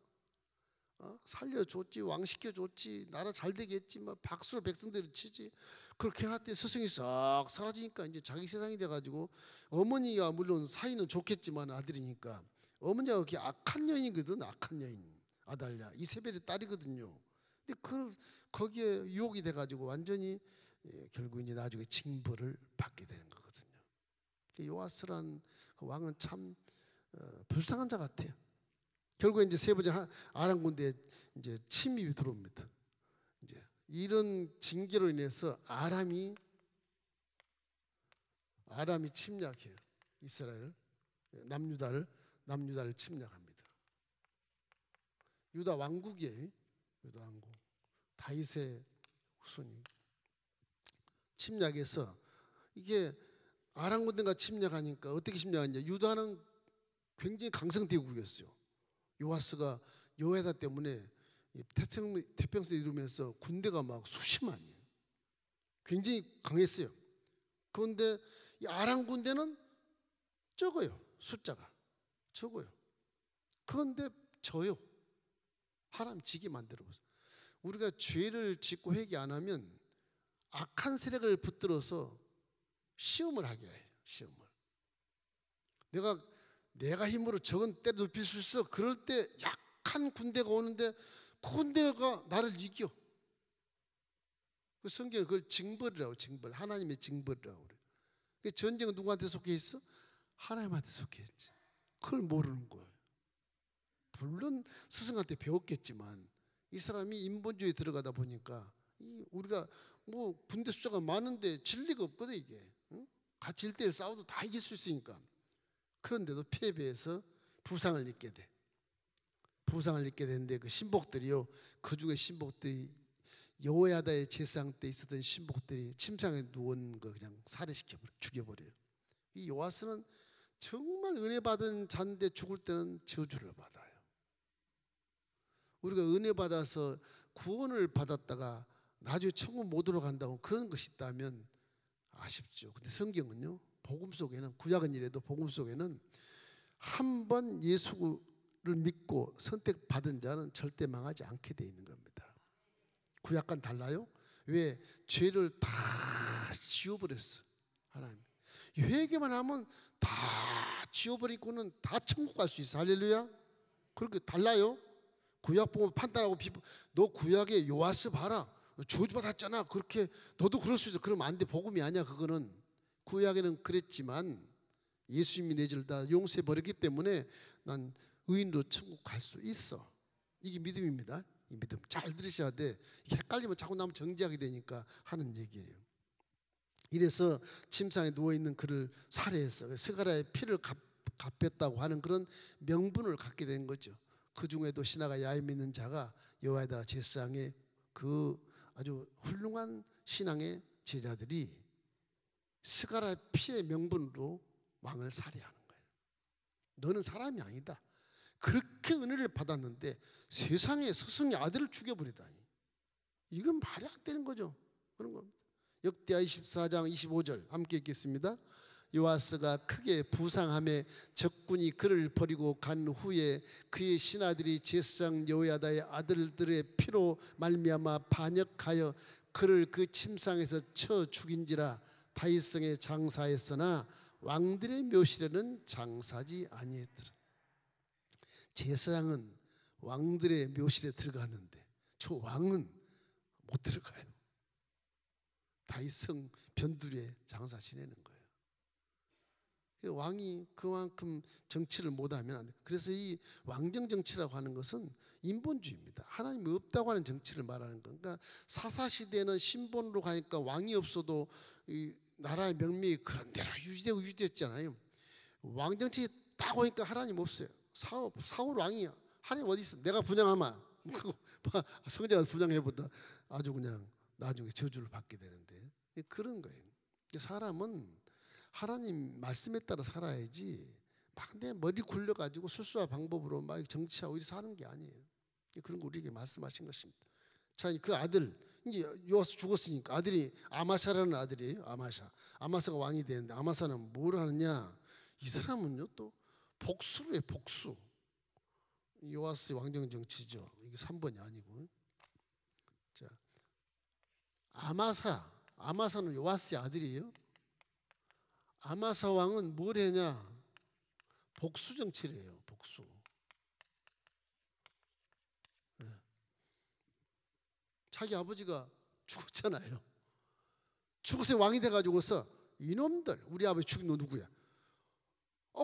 살려줬지, 왕시켜줬지, 나라 잘 되겠지, 뭐 박수로 백성들을 치지. 그렇게 해놨더니 스승이 싹 사라지니까 이제 자기 세상이 돼가지고 어머니가 물론 사이는 좋겠지만 아들이니까 어머니가 그렇게 악한 여인이거든. 악한 여인 아달랴 이세벨의 딸이거든요. 근데 거기에 유혹이 돼가지고 완전히 결국 이제 나중에 징벌을 받게 되는 거거든요. 요아스란 그 왕은 참 불쌍한 자 같아요. 결국에 이제 세 번째 아람 군대에 이제 침입이 들어옵니다. 이제 이런 징계로 인해서 아람이 침략해요. 이스라엘 남유다를 침략합니다. 유다 왕국이에요. 유다 왕국. 다윗의 후손이 침략해서 이게 아람 군대가 침략하니까 어떻게 침략하냐? 유다는 굉장히 강성 대국이었어요. 요하스가 여호야다 때문에 태평성을 이루면서 군대가 막 수십만이에요. 굉장히 강했어요. 그런데 이 아람 군대는 적어요. 숫자가 적어요. 그런데 져요. 하나님 지게 만들어버려요. 우리가 죄를 짓고 회개 안 하면 악한 세력을 붙들어서 시험을 하게 해요. 시험을. 내가 힘으로 적은 때려 눕힐 수 있어. 그럴 때 약한 군대가 오는데 그 군대가 나를 이겨. 그 성경은 그걸 징벌이라고. 징벌. 하나님의 징벌이라고 그래요. 전쟁은 누구한테 속해 있어? 하나님한테 속해 있지. 그걸 모르는 거예요. 물론 스승한테 배웠겠지만 이 사람이 인본주의에 들어가다 보니까 우리가 뭐 군대 숫자가 많은데 질 리가 없거든 이게. 응? 같이 1대1 싸워도 다 이길 수 있으니까. 그런데도 패배해서 부상을 입게 돼. 부상을 입게 되는데 그 신복들이요. 그 중에 신복들이 여호야다의 제사장 때 있었던 신복들이 침상에 누운 거 그냥 살해시켜버려. 죽여버려요. 이 요아스는 정말 은혜 받은 자인데 죽을 때는 저주를 받아요. 우리가 은혜 받아서 구원을 받았다가 나중에 천국 못 들어간다고 그런 것이 있다면 아쉽죠. 근데 성경은요, 복음 속에는, 구약은 이래도 복음 속에는 한 번 예수를 믿고 선택받은 자는 절대 망하지 않게 돼 있는 겁니다. 구약과는 달라요. 왜? 죄를 다 지워버렸어 하나님. 회개만 하면 다 지워버리고는 다 천국 갈 수 있어. 할렐루야. 그렇게 달라요. 구약 보면 판단하고 너 구약에 요아스 봐라, 저주받았잖아, 그렇게 너도 그럴 수 있어. 그러면 안 돼. 복음이 아니야. 그거는 구약에는 그랬지만 예수님이 내 죄를 다 용서해 버렸기 때문에 난 의인으로 천국 갈 수 있어. 이게 믿음입니다. 이 믿음 잘 들으셔야 돼. 헷갈리면 자꾸 나면 정지하게 되니까 하는 얘기예요. 이래서 침상에 누워있는 그를 살해했어. 스가랴의 피를 갚았다고 하는 그런 명분을 갖게 된 거죠. 그 중에도 신하가 야외 믿는 자가 여호야다 제사장의 그 아주 훌륭한 신앙의 제자들이 스가랴의 피의 명분으로 왕을 살해하는 거예요. 너는 사람이 아니다. 그렇게 은혜를 받았는데 세상에 스승의 아들을 죽여버리다니, 이건 말이 안 되는 거죠. 그런 겁니다. 역대하 24장 25절 함께 읽겠습니다. 요아스가 크게 부상함에 적군이 그를 버리고 간 후에 그의 신하들이 제사장 여호야다의 아들들의 피로 말미암아 반역하여 그를 그 침상에서 쳐 죽인지라. 다윗성에 장사했으나 왕들의 묘실에는 장사하지 아니했더라. 제사장은 왕들의 묘실에 들어가는데 저 왕은 못 들어가요. 다윗성 변두리에 장사 지내는 거예요. 왕이 그만큼 정치를 못하면 안 돼요. 그래서 이 왕정 정치라고 하는 것은 인본주의입니다. 하나님이 없다고 하는 정치를 말하는 거. 그러니까 사사시대는 신본으로 가니까 왕이 없어도 이 나라의 명맥이 그런 대로 유지되고 유지됐잖아요. 왕정치 딱 오니까 하나님 없어요. 사울 왕이야. 하나님 어디 있어? 내가 분양하마. 성자가 분양해보다 아주 그냥 나중에 저주를 받게 되는데, 그런 거예요. 사람은 하나님 말씀에 따라 살아야지 막 내 머리 굴려가지고 수수한 방법으로 막 정치하고 이렇게 사는 게 아니에요. 그런 거 우리에게 말씀하신 것입니다. 자, 그 아들 이제 요아스 죽었으니까 아들이 아마샤라는 아들이에요. 아마사가 왕이 되는데 아마사는 뭘 하느냐? 이 사람은요 또 복수를 해. 복수. 요아스의 왕정 정치죠. 이게 3번이 아니고. 자, 아마사는 요아스의 아들이에요. 아마사 왕은 뭘 했냐? 복수 정치를 해요. 복수. 네. 자기 아버지가 죽었잖아요. 죽어서 왕이 돼가지고서 이놈들, 우리 아버지 죽인 너 누구야?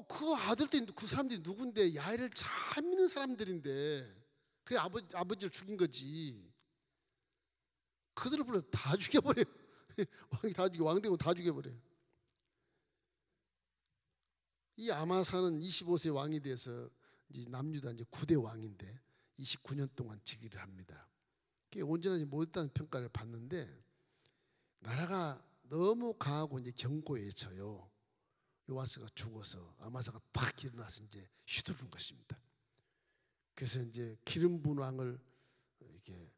그 아들들이, 그 사람들이 누군데? 야훼를 잘 믿는 사람들인데 그 아버지를 죽인 거지. 그들을 불러 다 죽여버려요. 왕 되고 다 죽여버려요. 이 아마사는 25세 왕이 돼서 이제 남유다 이제 9대 왕인데 29년 동안 즉위를 합니다. 온전하지 못했다는 평가를 받는데 나라가 너무 강하고 이제 경고해져요. 요아스가 죽어서 아마사가 팍 일어나서 이제 휘두른 것입니다. 그래서 이제 기름 부은 왕을 이렇게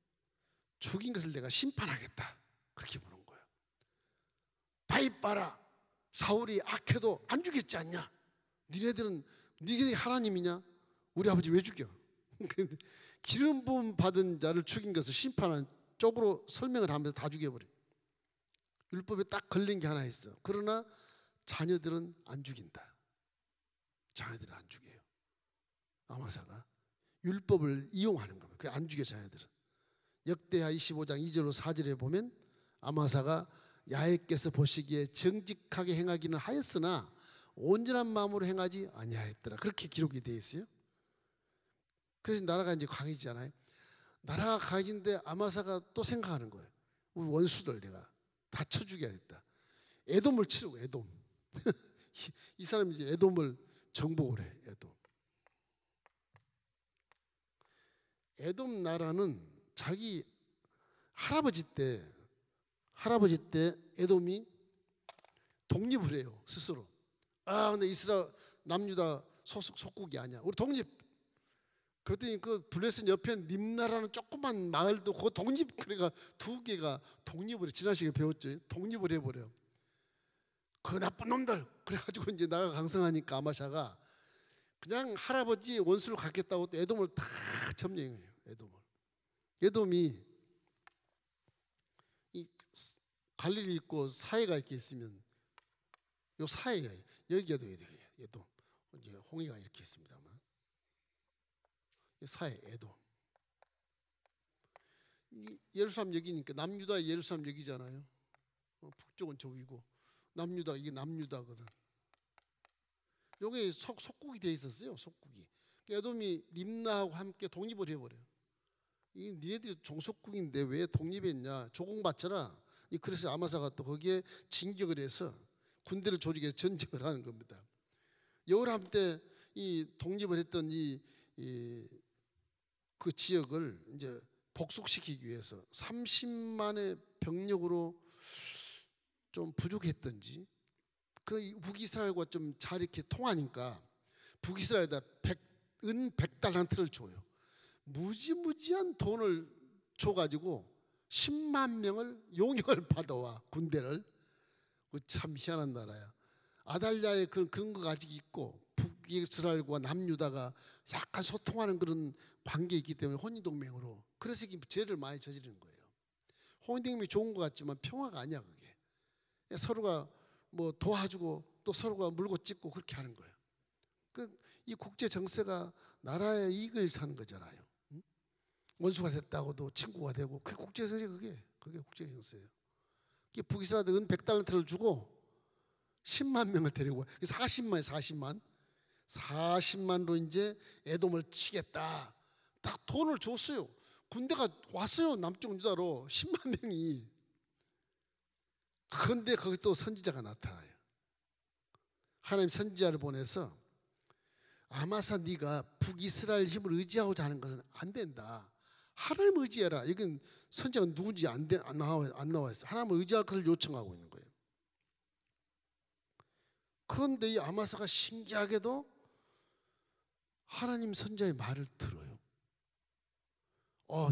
죽인 것을 내가 심판하겠다, 그렇게 보는 거예요. 다윗 봐라, 사울이 악해도 안 죽였지 않냐? 니네들이 하나님이냐? 우리 아버지 왜 죽여? 기름 부음 받은 자를 죽인 것을 심판하는 쪽으로 설명을 하면서 다 죽여버려요. 율법에 딱 걸린 게 하나 있어. 그러나 자녀들은 안 죽인다. 자녀들은 안 죽여요. 아마사가 율법을 이용하는 겁니다. 그 안 죽여 자녀들은. 역대하 25장 2절로 4절에 보면 아마사가 야훼께서 보시기에 정직하게 행하기는 하였으나 온전한 마음으로 행하지 아니하였더라. 그렇게 기록이 되어 있어요. 그래서 나라가 이제 강해지잖아요. 나라가 강해진데 아마사가 또 생각하는 거예요. 우리 원수들 내가 다 쳐 죽여야겠다. 에돔을 치르고, 에돔. 이 사람이 이제 에돔을 정복을 해. 에돔 나라는 자기 할아버지 때 에돔이 독립을 해요. 스스로. 근데 이스라엘 남유다 속국이 아니야. 우리 독립. 그랬더니 그 블레셋 옆에 림나라는 조그만 마을도 그 독립, 그래가 두 개가 독립을, 지난 시간에 배웠죠. 독립을 해버려. 그 나쁜 놈들. 그래가지고 이제 나라가 강성하니까 아마샤가 그냥 할아버지 원수를 갚겠다고 또 에돔을 다 점령해요. 에돔이 이 갈릴리 있고 사해가 이렇게 있으면 요 사해가 여기가 돼요. 에돔. 이제 홍해가 이렇게 있습니다만 사해 에돔. 예루살렘 여기니까 남유다 예루살렘 여기잖아요. 북쪽은 저기고 남유다 이게 남유다거든. 여기 속국이 돼 있었어요. 속국이. 에돔이 림나하고 함께 독립을 해버려요. 이 니네들이 종속국인데 왜 독립했냐? 조공받쳐라. 그래서 아마사가 또 거기에 진격을 해서 군대를 조직해 전쟁을 하는 겁니다. 여호람 때 이 독립을 했던 그 지역을 이제 복속시키기 위해서 30만의 병력으로 좀 부족했던지 그 북이스라엘과 좀 잘 이렇게 통하니까 북이스라엘에다 은 100달란트를 줘요. 무지무지한 돈을 줘가지고 10만 명을 용역을 받아와 군대를. 참 희한한 나라야. 아달랴의 그런 근거가 아직 있고 북이스라엘과 남유다가 약간 소통하는 그런 관계가 있기 때문에 혼인동맹으로. 그래서 죄를 많이 저지르는 거예요. 혼인동맹이 좋은 것 같지만 평화가 아니야 그게. 서로가 뭐 도와주고 또 서로가 물고 찢고 그렇게 하는 거예요. 이 국제 정세가 나라의 이익을 사는 거잖아요. 원수가 됐다고도 친구가 되고 그게 국제 정세. 그게 국제 정세예요. 북이스라엘한테 은 100달란트를 주고 10만 명을 데리고 40만으로 이제 에돔을 치겠다. 딱 돈을 줬어요. 군대가 왔어요. 남쪽 유다로 10만 명이. 그런데 거기서 또 선지자가 나타나요. 하나님 선지자를 보내서 아마사 네가 북이스라엘 힘을 의지하고자 하는 것은 안 된다. 하나님 의지해라. 이건 선지자가 누군지 안 나와 있어. 하나님을 의지할 것을 요청하고 있는 거예요. 그런데 이 아마사가 신기하게도 하나님 선지자의 말을 들어요.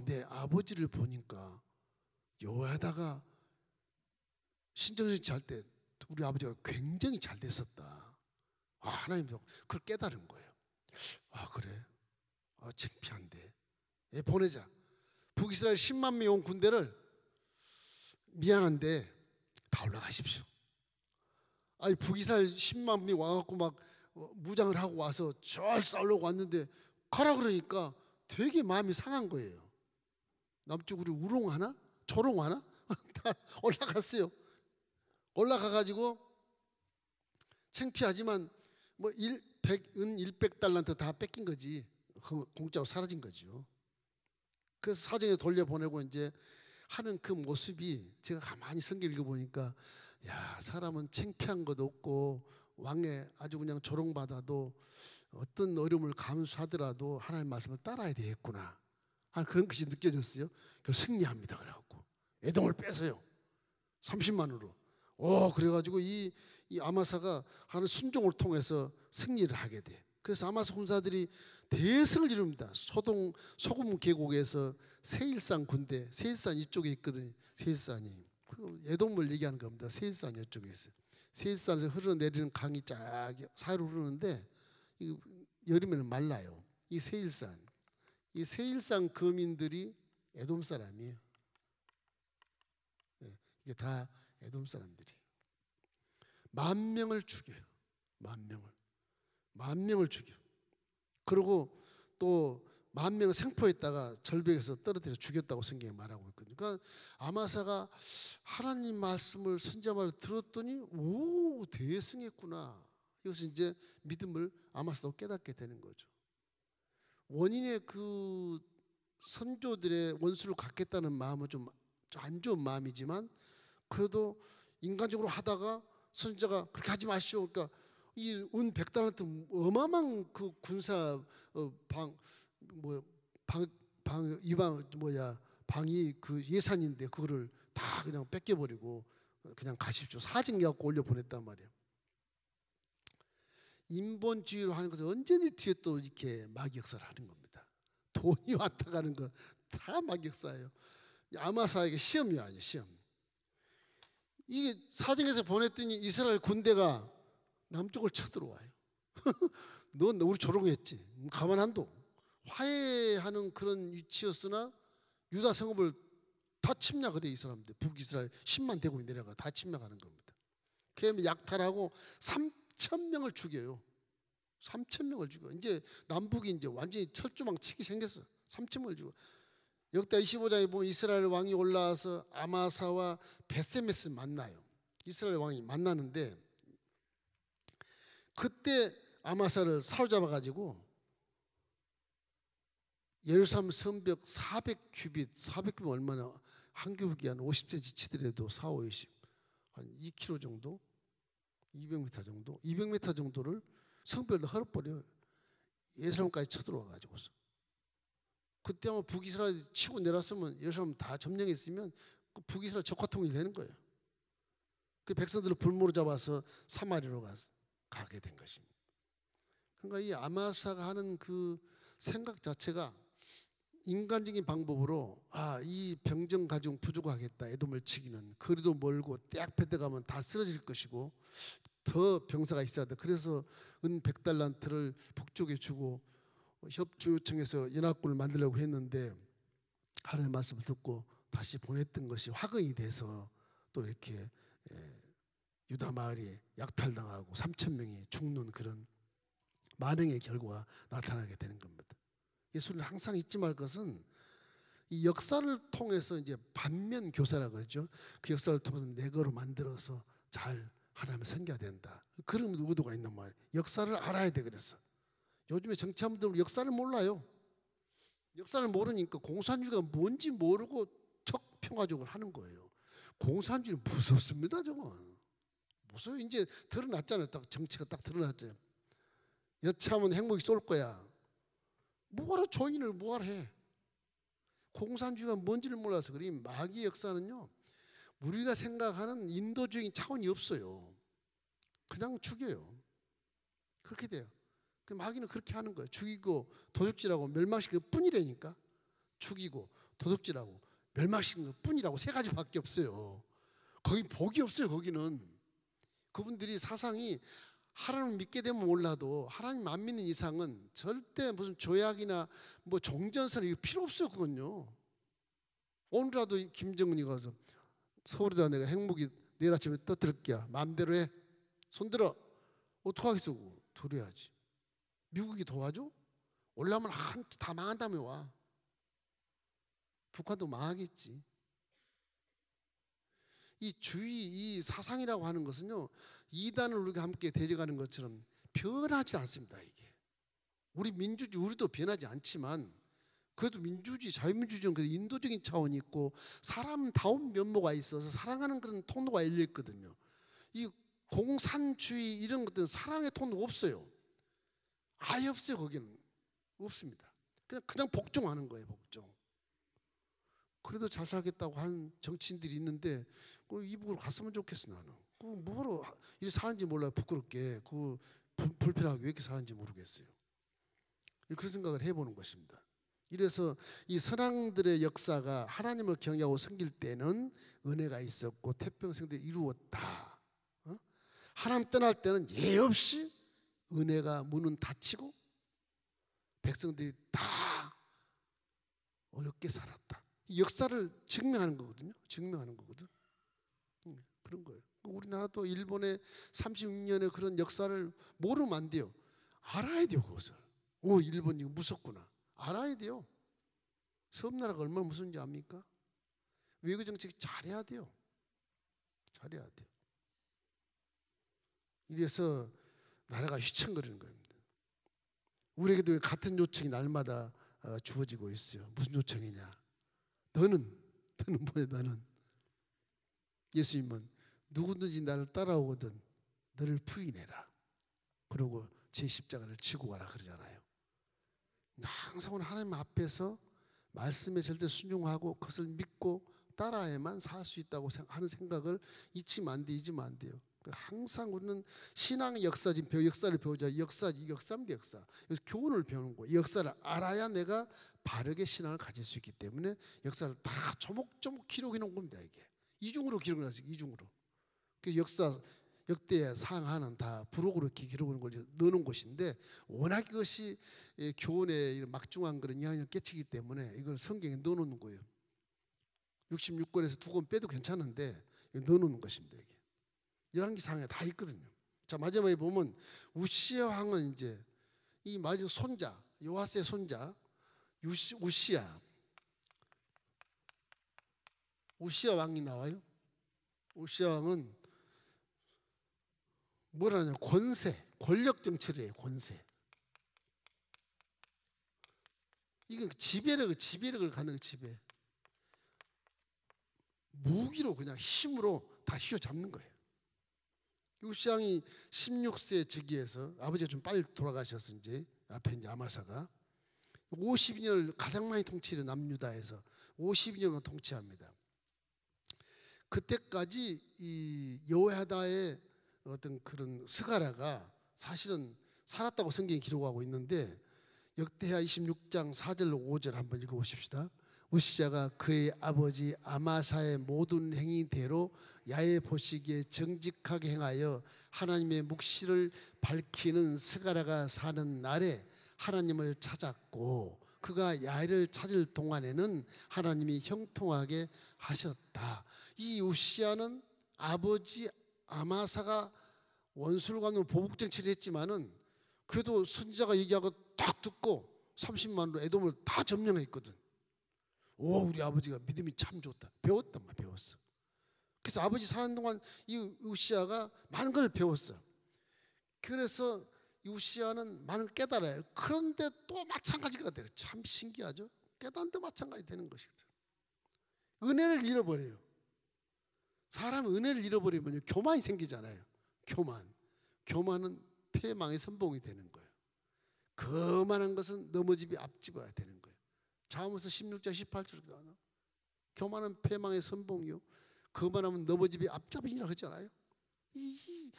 내 아버지를 보니까 여호야다가 신정신 잘 때 우리 아버지가 굉장히 잘 됐었다. 하나님 그걸 깨달은 거예요. 그래? 창피한데. 보내자. 북이스라엘 10만 명 온 군대를 미안한데 다 올라가십시오. 북이스라엘 10만 명이 와갖고 막 무장을 하고 와서 절 싸우려고 왔는데 가라 그러니까 되게 마음이 상한 거예요. 남쪽으로 우롱하나? 조롱하나? 다 올라갔어요. 올라가가지고 창피하지만 뭐 100달란트 다 뺏긴 거지. 공짜로 사라진 거죠. 그래서 사정에 돌려보내고 이제 하는 그 모습이 제가 가만히 성경 읽어보니까 야, 사람은 창피한 것 없고 왕에 아주 그냥 조롱받아도 어떤 어려움을 감수하더라도 하나님의 말씀을 따라야 되겠구나 하는 그런 것이 느껴졌어요. 그래서 승리합니다. 그래갖고 에돔을 뺏어요. 30만으로. 그래가지고 이 아마사가 하는 순종을 통해서 승리를 하게 돼. 그래서 아마사 군사들이 대승을 이룹니다. 소금 계곡에서 세일산 군대, 세일산 이쪽에 있거든요. 세일산이 에돔을 얘기하는 겁니다. 세일산 이쪽에 있어요. 세일산에서 흘러내리는 강이 쫙 사이로 흐르는데 여름에는 말라요. 이 세일산 거민들이 에돔 사람이에요. 이게 다 에돔 사람들이에요. 10,000명을 죽여요. 10,000명을 죽여. 그리고 또 10,000명을 생포했다가 절벽에서 떨어뜨려 죽였다고 성경에 말하고 있거든요. 그러니까 아마사가 하나님 말씀을 선지자 말을 들었더니 대승했구나. 이것은 이제 믿음을 아마사도 깨닫게 되는 거죠. 원인의 그 선조들의 원수를 갚겠다는 마음은 좀 안 좋은 마음이지만 그래도 인간적으로 하다가 선지자가 그렇게 하지 마시오. 그러니까 이 은 100달란트 어마어마한 그 군사 방이 그 예산인데 그거를 다 그냥 뺏겨버리고 그냥 가십시오. 사정 갖고 올려 보냈단 말이에요. 인본주의로 하는 것은 언제든지 뒤에 또 이렇게 마귀 역사를 하는 겁니다. 돈이 왔다 가는 거 다 막역사예요. 아마사에게 시험이 아니에요. 시험. 이게 사정에서 보냈더니 이스라엘 군대가 남쪽을 쳐들어와요. 너 우리 조롱했지. 가만 안 둬. 화해하는 그런 위치였으나 유다 성읍을 다 침략을 해. 이 사람들 북이스라엘 10만 대군이 내려가 다 침략하는 겁니다. 그다음에 약탈하고 3천 명을 죽여요. 3천 명을 죽여. 이제 남북이 이제 완전히 철조망 치기 생겼어. 3천 명을 죽여. 역대 25장에 보면 이스라엘 왕이 올라와서 아마사와 베세메스 만나요. 이스라엘 왕이 만나는데 그때 아마사를 사로잡아 가지고 예루살렘 성벽 400규빗, 400규빗 얼마나 한 규빗이 한 50cm 치더라도 4, 50, 한 2km 정도, 200m 정도, 200m 정도를 성벽을 헐어버려요. 예루살렘까지 쳐들어와 가지고서. 그때 아마 북이스라엘 치고 내렸으면 예루살렘 다 점령했으면 그 북이스라엘 적화통일이 되는 거예요. 그 백성들을 불모로 잡아서 사마리아로 가게 된 것입니다. 그러니까 이 아마사가 하는 그 생각 자체가 인간적인 방법으로 이 병정 가지고 부족하겠다. 에돔을 치기는 거리도 멀고 떼약패드 가면 다 쓰러질 것이고 더 병사가 있어야 돼. 그래서 은 100달란트를 북쪽에 주고 협조 요청해서 연합군을 만들려고 했는데 하나님의 말씀을 듣고 다시 보냈던 것이 화근이 돼서 또 이렇게 유다 마을이 약탈당하고 3천 명이 죽는 그런 만행의 결과가 나타나게 되는 겁니다. 예수는 항상 잊지 말 것은 이 역사를 통해서 이제 반면 교사라고 그러죠. 그 역사를 통해서 내 거로 만들어서 잘 하나님을 섬겨야 된다. 그런 의도가 있는 말이에요. 역사를 알아야 돼. 그래서 요즘에 정치한분들은 역사를 몰라요. 역사를 모르니까 공산주의가 뭔지 모르고 척 평화적으로 하는 거예요. 공산주의는 무섭습니다. 저거 무서워. 이제 드러났잖아요. 딱 정치가 딱 드러났죠. 여차하면 핵무기 쏠 거야. 뭐하러 조인을 뭐하러 해. 공산주의가 뭔지를 몰라서 그래. 마귀의 역사는요, 우리가 생각하는 인도적인 차원이 없어요. 그냥 죽여요. 그렇게 돼요. 마귀는 그렇게 하는 거예요. 죽이고 도둑질하고 멸망시키는 것 뿐이라니까. 죽이고 도둑질하고 멸망시키는 것 뿐이라고 세 가지밖에 없어요. 거기 복이 없어요. 거기는 그분들이 사상이 하나님을 믿게 되면 몰라도 하나님 안 믿는 이상은 절대 무슨 조약이나 뭐 종전선이 필요 없어요. 그건요. 오늘라도 김정은이 가서 서울에다 내가 핵무기 내일 아침에 떠들게야. 마음대로 해. 손들어. 어떡하겠어. 들어야지. 미국이 도와줘? 올라오면 다 망한 다음에 와. 북한도 망하겠지. 이 주의, 이 사상이라고 하는 것은요, 이단을 우리가 함께 대적하는 것처럼 변하지 않습니다. 이게 우리 민주주의, 우리도 변하지 않지만 그래도 민주주의, 자유민주주의는 그래도 인도적인 차원이 있고 사람다운 면모가 있어서 사랑하는 그런 통로가 열려 있거든요. 이 공산주의 이런 것들은 사랑의 통로가 없어요. 아예 없어요. 거기는 없습니다. 그냥 복종하는 거예요. 복종. 그래도 잘 살겠다고 하는 정치인들이 있는데 이북으로 갔으면 좋겠어. 나는 뭐로 이렇게 사는지 몰라요. 부끄럽게 불편하게 왜 이렇게 사는지 모르겠어요. 그런 생각을 해보는 것입니다. 이래서 이 선왕들의 역사가 하나님을 경외하고 섬길 때는 은혜가 있었고 태평성들이 이루었다. 하나님 떠날 때는 예 없이 은혜가 문은 닫히고 백성들이 다 어렵게 살았다. 이 역사를 증명하는 거거든요. 증명하는 거거든. 그런 거예요. 우리나라도 일본의 36년의 그런 역사를 모르면 안 돼요. 알아야 돼요. 그것을. 일본 이거 무섭구나. 알아야 돼요. 섬나라가 얼마나 무서운지 압니까? 외교 정책 잘해야 돼요. 잘해야 돼요. 이래서 나라가 휘청거리는 겁니다. 우리에게도 같은 요청이 날마다 주어지고 있어요. 무슨 요청이냐? 너는 뭐야? 너는 예수님은 누구든지 나를 따라오거든 너를 부인해라. 그리고 제 십자가를 지고 가라 그러잖아요. 항상 오늘 하나님 앞에서 말씀에 절대 순종하고 그것을 믿고 따라야만 살 수 있다고 하는 생각을 잊으면 안 돼요. 항상 우리는 신앙의 역사진 역사를 배우자. 이 역사입니다. 역사. 그래서 교훈을 배우는 거예요. 이 역사를 알아야 내가 바르게 신앙을 가질 수 있기 때문에 역사를 다 조목조목 기록해 놓은 겁니다. 이게 이중으로 기록을 하시고 이중으로. 그 역사 역대 상하는 다 부록으로 이렇게 기록하는 걸 넣어놓은 것인데 워낙 이것이 교훈의 막중한 그런 영향을 끼치기 때문에 이걸 성경에 넣어놓는 거예요. 66권에서 2권 빼도 괜찮은데 넣어놓는 것입니다. 이게 열왕기상에 다 있거든요. 자, 마지막에 보면 우시야 왕은 이제 이 마지막 손자 요아스의 손자 우시야 왕이 나와요. 우시야 왕은 뭐라냐 권력 정치를 해요. 권세. 이건 지배력을 갖는 지배. 무기로 그냥 힘으로 다 휘어잡는 거예요. 우시야 왕이 16세 즉위해서 아버지가 좀 빨리 돌아가셔서 이제 앞에 이제 아마사가 52년을 가장 많이 통치를 남유다에서 52년간 통치합니다. 그때까지 이 여호야다의 어떤 그런 스가랴가 사실은 살았다고 성경이 기록하고 있는데 역대하 26장 4절로 5절 한번 읽어보십시다. 우시야가 그의 아버지 아마사의 모든 행위대로 야훼 보시기에 정직하게 행하여 하나님의 묵시를 밝히는 스가랴가 사는 날에 하나님을 찾았고 그가 야훼를 찾을 동안에는 하나님이 형통하게 하셨다. 이 우시야는 아버지 아마사가 원수를 갚는 보복정치를 했지만은 그래도 선지자가 얘기하고 딱 듣고 30만으로 에돔을 다 점령했거든. 오, 우리 아버지가 믿음이 참 좋다. 배웠단 말이야. 배웠어. 그래서 아버지 사는 동안 이 우시야가 많은 걸 배웠어. 그래서 우시야는 많은 걸 깨달아요. 그런데 또 마찬가지가 돼요. 참 신기하죠. 깨닫는데 마찬가지 되는 것이거든. 은혜를 잃어버려요. 사람은 은혜를 잃어버리면 교만이 생기잖아요. 교만은 패망의 선봉이 되는 거예요. 거만한 것은 넘어집이 앞집어야 되는 거예요. 잠언서 16장 18절에 나와. 교만은 패망의 선봉이요 거만하면 넘어집이 앞잡이라고 했잖아요. 이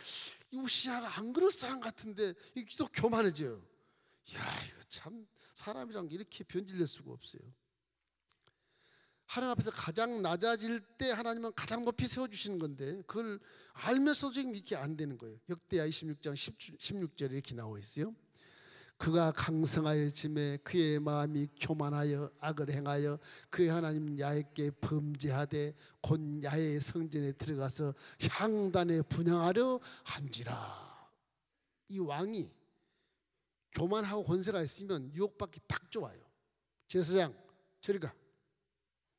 우시야가 안 그럴 사람 같은데 또 교만해져요. 야, 이거 참 사람이란 게 이렇게 변질될 수가 없어요. 하나님 앞에서 가장 낮아질 때 하나님은 가장 높이 세워주시는 건데 그걸 알면서도 지금 이렇게 안 되는 거예요. 역대하 26장 16절에 이렇게 나와 있어요. 그가 강성하여 짐에 그의 마음이 교만하여 악을 행하여 그의 하나님 야훼께 범죄하되 곧 야훼의 성전에 들어가서 향단에 분향하려 한지라. 이 왕이 교만하고 권세가 있으면 유혹받기 딱 좋아요. 제사장 저리 가.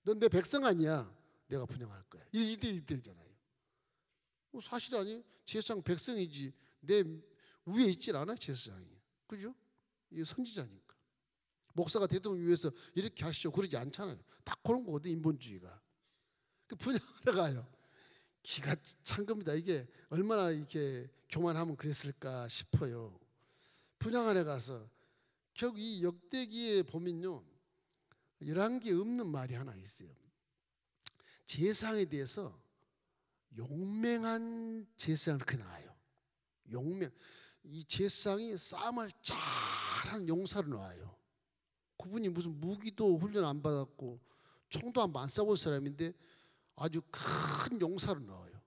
넌 내 백성 아니야. 내가 분양할 거야. 이때잖아요. 사실 아니 제사장 백성이지 내 위에 있질 않아 제사장이. 그죠? 이 선지자니까. 목사가 대통령 위해서 이렇게 하시오 그러지 않잖아요. 딱 그런 거거든 인본주의가. 분양하러 가요. 기가 찬 겁니다. 이게 얼마나 이렇게 교만하면 그랬을까 싶어요. 분양하러 가서 결국 이 역대기에 보면요. 11개 없는 말이 하나 있어요. 제사장에 대해서 용맹한 제사장을 그렇게 나와요. 용맹. 이 제사장이 싸움을 잘하는 용사로 나와요. 그분이 무슨 무기도 훈련 안 받았고 총도 안 쏴본 사람인데 아주 큰 용사로 나와요.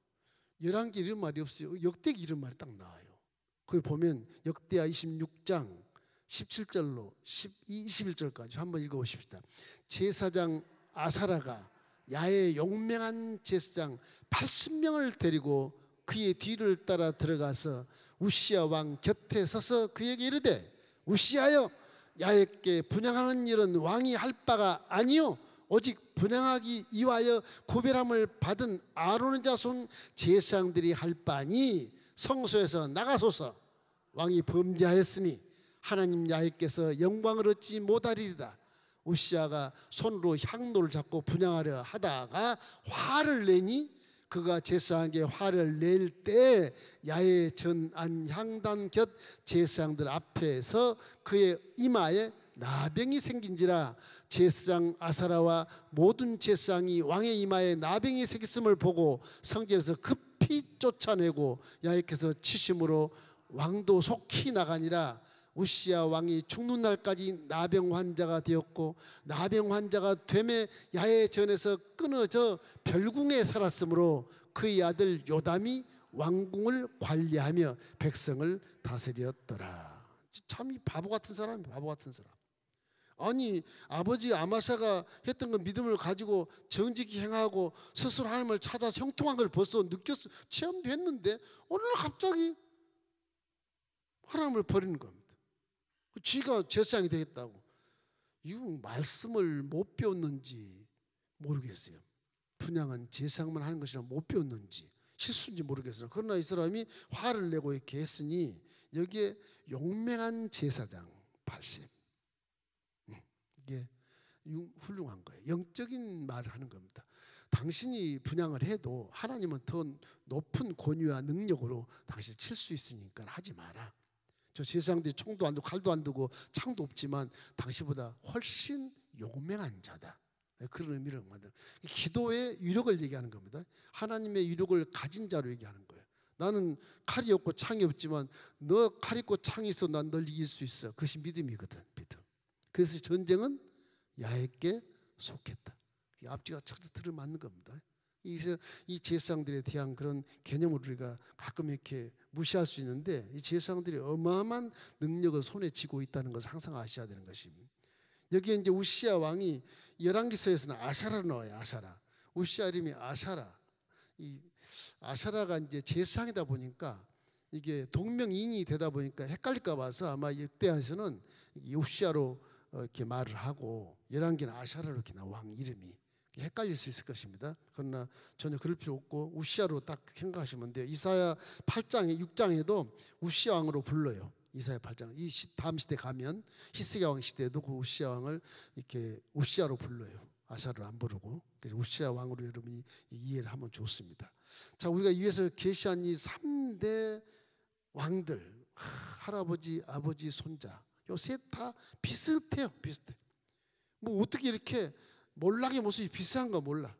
11개 이런 말이 없어요. 역대기 이런 말이 딱 나와요. 거기 보면 역대하 26장 17절로 21절까지 한번 읽어보십시다. 제사장 아사라가 야훼의 용맹한 제사장 80명을 데리고 그의 뒤를 따라 들어가서 우시야 왕 곁에 서서 그에게 이르되 우시야여 야훼께 분향하는 일은 왕이 할 바가 아니요 오직 분향하기 위하여 구별함을 받은 아론의 자손 제사장들이 할 바니 성소에서 나가소서. 왕이 범죄하였으니 하나님 야훼께서 영광을 얻지 못하리이다. 우시야가 손으로 향로를 잡고 분향하려 하다가 화를 내니 그가 제사장에게 화를 낼 때 야훼 전안 향단 곁 제사장들 앞에서 그의 이마에 나병이 생긴지라. 제사장 아사라와 모든 제사장이 왕의 이마에 나병이 생겼음을 보고 성전에서 급히 쫓아내고 야훼께서 치심으로 왕도 속히 나가니라. 우시야 왕이 죽는 날까지 나병 환자가 되었고 나병 환자가 되매 야훼 전에서 끊어져 별궁에 살았으므로 그의 아들 요담이 왕궁을 관리하며 백성을 다스렸더라. 참 이 바보 같은 사람이 바보 같은 사람. 아니 아버지 아마샤가 했던 그 믿음을 가지고 정직히 행하고 스스로 하나님을 찾아 형통한 걸 벌써 느꼈어, 체험도 했는데 오늘 갑자기 하나님을 버리는 겁니다. 쥐가 제사장이 되겠다고. 이 말씀을 못 배웠는지 모르겠어요. 분양은 제사장만 하는 것이라 못 배웠는지 실수인지 모르겠으나 그러나 이 사람이 화를 내고 이렇게 했으니 여기에 용맹한 제사장 발심, 이게 훌륭한 거예요. 영적인 말을 하는 겁니다. 당신이 분양을 해도 하나님은 더 높은 권위와 능력으로 당신을 칠 수 있으니까 하지 마라. 저 제사장들이 총도 안 들고 칼도 안 들고 창도 없지만 당신보다 훨씬 용맹한 자다. 그런 의미를 만든 기도의 위력을 얘기하는 겁니다. 하나님의 위력을 가진 자로 얘기하는 거예요. 나는 칼이 없고 창이 없지만 너 칼 있고 창이 있어 난 널 이길 수 있어. 그것이 믿음이거든. 믿음. 그래서 전쟁은 야훼께 속했다. 앞뒤가 착착 들어맞는 겁니다. 이 제사장들에 대한 그런 개념을 우리가 가끔 이렇게 무시할 수 있는데 이 제사장들이 어마어마한 능력을 손에 쥐고 있다는 것을 항상 아셔야 되는 것입니다. 여기에 이제 우시야 왕이 열왕기서에서는 아샤라로 나와요. 아샤라. 우시야 이름이 아샤라. 이 아샤라가 이제 제사장이다 보니까 이게 동명이인이 되다 보니까 헷갈릴까 봐서 아마 역대에서는 우시야로 이렇게 말을 하고 열왕기는 아샤라로 이렇게 나와 왕 이름이. 헷갈릴 수 있을 것입니다. 그러나 전혀 그럴 필요 없고 우시야로 딱 생각하시면 돼요. 이사야 8장에 6장에도 우시야 왕으로 불러요. 이사야 8장. 이 다음 시대 가면 히스기야 왕 시대에도 그 우시야 왕을 이렇게 우시야로 불러요. 아샤를 안 부르고. 그래서 우시야 왕으로 여러분이 이해를 하면 좋습니다. 자, 우리가 위에서 계시한 이 3대 왕들, 할아버지, 아버지, 손자, 요 셋 다 비슷해요. 비슷해. 뭐 어떻게 이렇게 몰락의 모습이 비슷한가 몰라.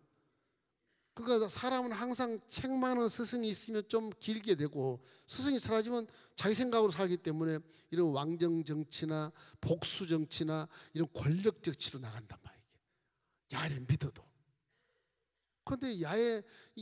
그러니까 사람은 항상 책 많은 스승이 있으면 좀 길게 되고 스승이 사라지면 자기 생각으로 살기 때문에 이런 왕정 정치나 복수 정치나 이런 권력 정치로 나간단 말이에요. 야훼를 믿어도. 그런데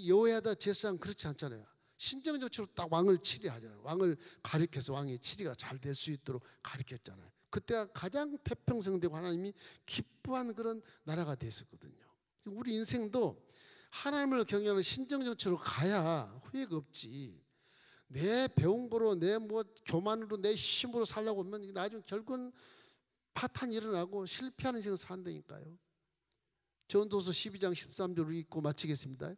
여호야다 제사장 그렇지 않잖아요. 신정 정치로 딱 왕을 치리하잖아요. 왕을 가리켜서 왕이 치리가 잘 될 수 있도록 가리켰잖아요. 그때가 가장 태평성되고 하나님이 기뻐한 그런 나라가 됐었거든요. 우리 인생도 하나님을 경외하는 신정정치로 가야 후회가 없지. 내 배운 거로 내 뭐 교만으로 내 힘으로 살려고 하면 나중에 결국은 파탄이 일어나고 실패하는 인생을 산다니까요. 전도서 12장 13절을 읽고 마치겠습니다.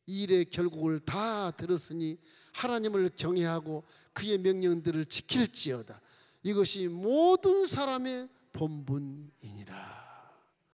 이 일의 결국을 다 들었으니 하나님을 경외하고 그의 명령들을 지킬지어다. 이것이 모든 사람의 본분이니라.